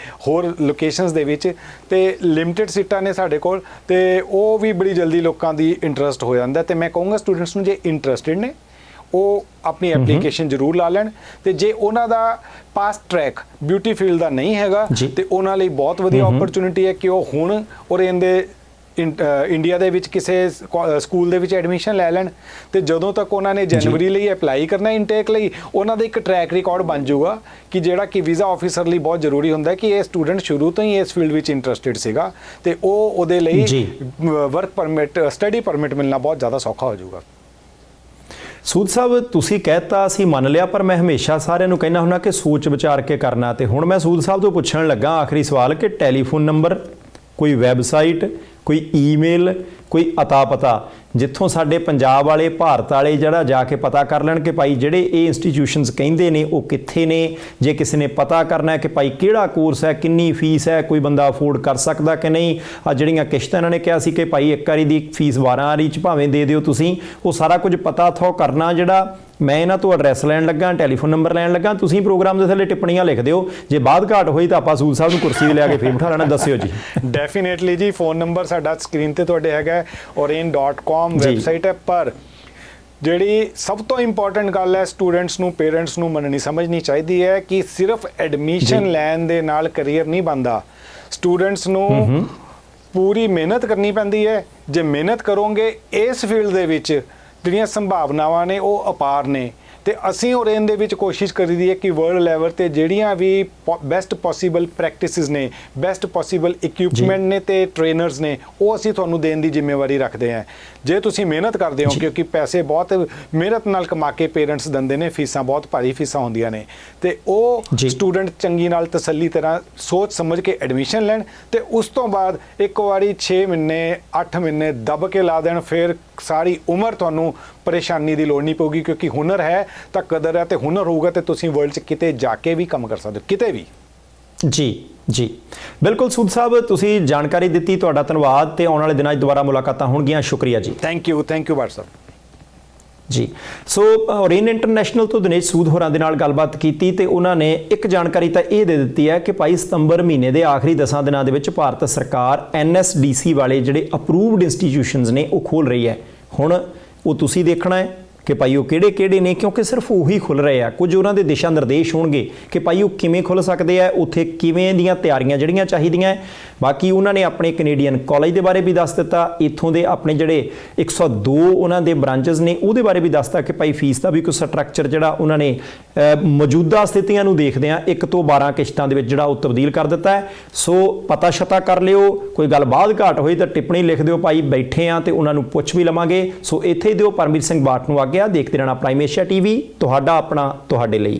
ਹੋਰ ਲੋਕੇਸ਼ਨਸ ਦੇ ਵਿੱਚ, ਤੇ ਲਿਮਿਟਿਡ ਸੀਟਾਂ ਨੇ ਸਾਡੇ ਕੋਲ, ਤੇ ਉਹ ਵੀ ਬੜੀ ਜਲਦੀ ਲੋਕਾਂ ਦੀ ਇੰਟਰਸਟ ਹੋ ਜਾਂਦਾ। ਤੇ ਮੈਂ ਕਹੂੰਗਾ ਸਟੂਡੈਂਟਸ ਨੂੰ ਜੇ ਇੰਟਰਸਟਿਡ ਨੇ ਉਹ ਆਪਣੀ ਐਪਲੀਕੇਸ਼ਨ ਜ਼ਰੂਰ ਲਾ ਲੈਣ, ਤੇ ਜੇ ਉਹਨਾਂ ਦਾ ਪਾਸਟ ਟਰੈਕ ਬਿਊਟੀ ਫੀਲਡ ਦਾ ਨਹੀਂ ਹੈਗਾ ਤੇ ਉਹਨਾਂ ਲਈ ਬਹੁਤ ਵਧੀਆ ਓਪਰਚੁਨਿਟੀ ਹੈ ਕਿ ਉਹ ਹੁਣ ਔਰ ਇਹਦੇ ਇੰਡੀਆ ਦੇ ਵਿੱਚ ਕਿਸੇ ਸਕੂਲ ਦੇ ਵਿੱਚ ਐਡਮਿਸ਼ਨ ਲੈ ਲੈਣ, ਤੇ ਜਦੋਂ ਤੱਕ ਉਹਨਾਂ ਨੇ ਜਨਵਰੀ ਲਈ ਅਪਲਾਈ ਕਰਨਾ ਇਨਟੇਕ ਲਈ, ਉਹਨਾਂ ਦਾ ਇੱਕ ਟਰੈਕ ਰਿਕਾਰਡ ਬਣ ਜਾਊਗਾ ਕਿ ਜਿਹੜਾ ਕਿ ਵੀਜ਼ਾ ਆਫੀਸਰ ਲਈ ਬਹੁਤ ਜ਼ਰੂਰੀ ਹੁੰਦਾ ਹੈ ਕਿ ਇਹ ਸਟੂਡੈਂਟ ਸ਼ੁਰੂ ਤੋਂ ਹੀ ਇਸ ਫੀਲਡ ਵਿੱਚ ਇੰਟਰਸਟਿਡ ਸੀਗਾ, ਤੇ ਉਹਦੇ ਲਈ ਵਰਕ ਪਰਮਿਟ, ਸਟੱਡੀ ਪਰਮਿਟ ਮਿਲਣਾ ਬਹੁਤ ਜ਼ਿਆਦਾ ਸੌਖਾ ਹੋ ਜਾਊਗਾ। ਸੂਦ ਸਾਹਿਬ, ਤੁਸੀਂ ਕਹਿਤਾ ਅਸੀਂ ਮੰਨ ਲਿਆ, ਪਰ ਮੈਂ ਹਮੇਸ਼ਾ ਸਾਰਿਆਂ ਨੂੰ ਕਹਿੰਦਾ ਹੁੰਦਾ ਕਿ ਸੋਚ ਵਿਚਾਰ ਕੇ ਕਰਨਾ। ਤੇ ਹੁਣ ਮੈਂ ਸੂਦ ਸਾਹਿਬ ਤੋਂ ਪੁੱਛਣ ਲੱਗਾ ਆਖਰੀ ਸਵਾਲ ਕਿ ਟੈਲੀਫੋਨ ਨੰਬਰ, ਕੋਈ ਵੈਬਸਾਈਟ, ਕੋਈ ਈਮੇਲ, ਕੋਈ ਅਤਾ ਪਤਾ ਜਿੱਥੋਂ ਸਾਡੇ ਪੰਜਾਬ ਵਾਲੇ, ਭਾਰਤ ਵਾਲੇ ਜਿਹੜਾ ਜਾ ਕੇ ਪਤਾ ਕਰ ਲੈਣ ਕਿ ਭਾਈ ਜਿਹੜੇ ਇਹ ਇੰਸਟੀਟਿਊਸ਼ਨਸ ਕਹਿੰਦੇ ਨੇ ਉਹ ਕਿੱਥੇ ਨੇ। ਜੇ ਕਿਸੇ ਨੇ ਪਤਾ ਕਰਨਾ ਹੈ ਕਿ ਭਾਈ ਕਿਹੜਾ ਕੋਰਸ ਹੈ, ਕਿੰਨੀ ਫੀਸ ਹੈ, ਕੋਈ ਬੰਦਾ ਅਫੋਰਡ ਕਰ ਸਕਦਾ ਕਿ ਨਹੀਂ, ਆ ਜਿਹੜੀਆਂ ਕਿਸ਼ਤਾਂ ਇਹਨਾਂ ਨੇ ਕਿਹਾ ਸੀ ਕਿ ਭਾਈ ਇੱਕ ਵਾਰੀ ਦੀ ਫੀਸ 12 ਵਾਰੀ 'ਚ ਭਾਵੇਂ ਦੇ ਦਿਓ ਤੁਸੀਂ, ਉਹ ਸਾਰਾ ਕੁਝ ਪਤਾ ਥੋ ਕਰਨਾ। ਜਿਹੜਾ ਮੈਂ ਇਹਨਾਂ ਤੋਂ ਐਡਰੈਸ ਲੈਣ ਲੱਗਾ, ਟੈਲੀਫੋਨ ਨੰਬਰ ਲੈਣ ਲੱਗਾ, ਤੁਸੀਂ ਪ੍ਰੋਗਰਾਮ ਦੇ ਥੱਲੇ ਟਿੱਪਣੀਆਂ ਲਿਖ ਦਿਓ। ਜੇ ਬਾਅਦ ਘਾਟ ਹੋਈ ਤਾਂ ਆਪਾਂ ਸੂਦ ਸਾਹਿਬ ਨੂੰ ਕੁਰਸੀ 'ਤੇ ਲਿਆ ਕੇ ਫੇਰ ਬਿਠਾ ਲੈਣਾ। ਦੱਸਿਓ ਜੀ। ਡੈਫੀਨੇਟਲੀ ਜੀ, ਫੋਨ ਨੰਬਰ ਸਾਡਾ ਸਕਰੀਨ ਤੇ ਤੁਹਾਡੇ ਹੈਗਾ, oren.com ਵੈਬਸਾਈਟ ਹੈ। ਪਰ ਜਿਹੜੀ ਸਭ ਤੋਂ ਇੰਪੋਰਟੈਂਟ ਗੱਲ ਹੈ ਸਟੂਡੈਂਟਸ ਨੂੰ, ਪੇਰੈਂਟਸ ਨੂੰ ਮੰਨਣੀ ਸਮਝਣੀ ਚਾਹੀਦੀ ਹੈ ਕਿ ਸਿਰਫ ਐਡਮਿਸ਼ਨ ਲੈਣ ਦੇ ਨਾਲ ਕਰੀਅਰ ਨਹੀਂ ਬਣਦਾ। ਸਟੂਡੈਂਟਸ ਨੂੰ ਪੂਰੀ ਮਿਹਨਤ ਕਰਨੀ ਪੈਂਦੀ ਹੈ। ਜੇ ਮਿਹਨਤ ਕਰੋਗੇ ਇਸ ਫੀਲਡ ਦੇ ਵਿੱਚ ਜਿਹੜੀਆਂ ਸੰਭਾਵਨਾਵਾਂ ਨੇ ਉਹ ਅਪਾਰ ਨੇ, ਤੇ ਅਸੀਂ ਓਰੇਨ ਦੇ ਵਿੱਚ ਕੋਸ਼ਿਸ਼ ਕਰੀਦੀ ਹੈ ਕਿ ਵਰਲਡ ਲੈਵਲ ਤੇ ਜਿਹੜੀਆਂ ਵੀ ਬੈਸਟ ਪੋਸੀਬਲ ਪ੍ਰੈਕਟਿਸਿਸ ਨੇ, ਬੈਸਟ ਪੋਸੀਬਲ ਇਕਵਿਪਮੈਂਟ ਨੇ ਤੇ ਟ੍ਰੇਨਰਸ ਨੇ, ਉਹ ਅਸੀਂ ਤੁਹਾਨੂੰ ਦੇਣ ਦੀ ਜ਼ਿੰਮੇਵਾਰੀ ਰੱਖਦੇ ਹਾਂ। ਜੇ ਤੁਸੀਂ ਮਿਹਨਤ ਕਰਦੇ ਹੋ, ਕਿਉਂਕਿ ਪੈਸੇ ਬਹੁਤ ਮਿਹਨਤ ਨਾਲ ਕਮਾ ਕੇ ਪੇਰੈਂਟਸ ਦਿੰਦੇ ਨੇ, ਫੀਸਾਂ ਬਹੁਤ ਭਾਰੀ ਫੀਸਾਂ ਹੁੰਦੀਆਂ ਨੇ, ਤੇ ਉਹ ਸਟੂਡੈਂਟ ਚੰਗੀ ਨਾਲ ਤਸੱਲੀ ਤਰ੍ਹਾਂ ਸੋਚ ਸਮਝ ਕੇ ਐਡਮਿਸ਼ਨ ਲੈਣ, ਤੇ ਉਸ ਤੋਂ ਬਾਅਦ ਇੱਕ ਵਾਰੀ 6 ਮਹੀਨੇ 8 ਮਹੀਨੇ ਦੱਬ ਕੇ ਲਾ ਦੇਣ, ਫਿਰ ਸਾਰੀ ਉਮਰ ਤੁਹਾਨੂੰ ਪਰੇਸ਼ਾਨੀ ਦੀ ਲੋੜ ਨਹੀਂ ਪਊਗੀ। ਕਿਉਂਕਿ ਹੁਨਰ ਹੈ ਤਾਂ ਕਦਰ ਹੈ, ਤੇ ਹੁਨਰ ਹੋਊਗਾ ਤੇ ਤੁਸੀਂ ਵਰਲਡ 'ਚ ਕਿਤੇ ਜਾ ਕੇ ਵੀ ਕੰਮ ਕਰ ਸਕਦੇ ਹੋ, ਕਿਤੇ ਵੀ। ਜੀ ਬਿਲਕੁਲ ਸੂਦ ਸਾਹਿਬ, ਤੁਸੀਂ ਜਾਣਕਾਰੀ ਦਿੱਤੀ, ਤੁਹਾਡਾ ਧੰਨਵਾਦ, ਤੇ ਆਉਣ ਵਾਲੇ ਦਿਨਾਂ 'ਚ ਦੁਬਾਰਾ ਮੁਲਾਕਾਤਾਂ ਹੋਣਗੀਆਂ। ਸ਼ੁਕਰੀਆ ਜੀ। Thank you Baat Sahib ji. So ਓਰੇਨ international ਤੋਂ ਦਿਨੇਸ਼ ਸੂਦ ਹੋਰਾਂ ਦੇ ਨਾਲ ਗੱਲਬਾਤ ਕੀਤੀ, ਤੇ ਉਹਨਾਂ ਨੇ ਇੱਕ ਜਾਣਕਾਰੀ ਤਾਂ ਇਹ ਦੇ ਦਿੱਤੀ ਹੈ ਕਿ ਭਾਈ ਸਤੰਬਰ ਮਹੀਨੇ ਦੇ ਆਖਰੀ 10 ਦਿਨਾਂ ਦੇ ਵਿੱਚ ਭਾਰਤ ਸਰਕਾਰ NSDC ਵਾਲੇ ਜਿਹੜੇ ਅਪਰੂਵਡ ਇੰਸਟੀਟਿਊਸ਼ਨਸ ਨੇ ਉਹ ਖੋਲ੍ਹ ਰਹੀ ਹੈ। ਹੁਣ ਉਹ ਤੁਸੀਂ ਦੇਖਣਾ ਹੈ ਕਿ ਭਾਈ ਉਹ ਕਿਹੜੇ ਨੇ, ਕਿਉਂਕਿ ਸਿਰਫ ਉਹੀ ਖੁੱਲ੍ਹ ਰਹੇ ਆ। ਕੁਝ ਉਹਨਾਂ ਦੇ ਦਿਸ਼ਾ ਨਿਰਦੇਸ਼ ਹੋਣਗੇ ਕਿ ਭਾਈ ਉਹ ਕਿਵੇਂ ਖੁੱਲ੍ਹ ਸਕਦੇ ਆ, ਉੱਥੇ ਕਿਵੇਂ ਦੀਆਂ ਤਿਆਰੀਆਂ ਜਿਹੜੀਆਂ ਚਾਹੀਦੀਆਂ। ਬਾਕੀ ਉਹਨਾਂ ਨੇ ਆਪਣੇ ਕੈਨੇਡੀਅਨ ਕਾਲਜ ਦੇ ਬਾਰੇ ਵੀ ਦੱਸ ਦਿੱਤਾ, ਇੱਥੋਂ ਦੇ ਆਪਣੇ ਜਿਹੜੇ 102 ਉਹਨਾਂ ਦੇ ਬ੍ਰਾਂਚਸ ਨੇ ਉਹਦੇ ਬਾਰੇ ਵੀ ਦੱਸਤਾ ਕਿ ਭਾਈ ਫੀਸ ਦਾ ਵੀ ਕੋਈ ਸਟਰਕਚਰ ਜਿਹੜਾ ਉਹਨਾਂ ਨੇ ਮੌਜੂਦਾ ਸਥਿਤੀਆਂ ਨੂੰ ਦੇਖਦੇ ਆ 1 ਤੋਂ 12 ਕਿਸ਼ਤਾਂ ਦੇ ਵਿੱਚ ਜਿਹੜਾ ਉਹ ਤਬਦੀਲ ਕਰ ਦਿੱਤਾ ਹੈ। ਸੋ ਪਤਾ ਸ਼ਤਾ ਕਰ ਲਿਓ, ਕੋਈ ਗੱਲ ਬਾਅਦ ਘਾਟ ਹੋਈ ਤਾਂ ਟਿੱਪਣੀ ਲਿਖ ਦਿਓ, ਭਾਈ ਬੈਠੇ ਆ ਤੇ ਉਹਨਾਂ ਨੂੰ ਪੁੱਛ ਵੀ ਲਵਾਂਗੇ। ਸੋ ਇੱਥੇ ਹੀ ਦਿਓ। ਪਰਮਵੀਰ ਸਿੰਘ ਬਾਟ ਨੂੰ ਆਗਿਆ। ਦੇਖਦੇ ਰਹਿਣਾ ਪ੍ਰਾਈਮ ਏਸ਼ੀਆ TV, ਤੁਹਾਡਾ ਆਪਣਾ, ਤੁਹਾਡੇ ਲਈ।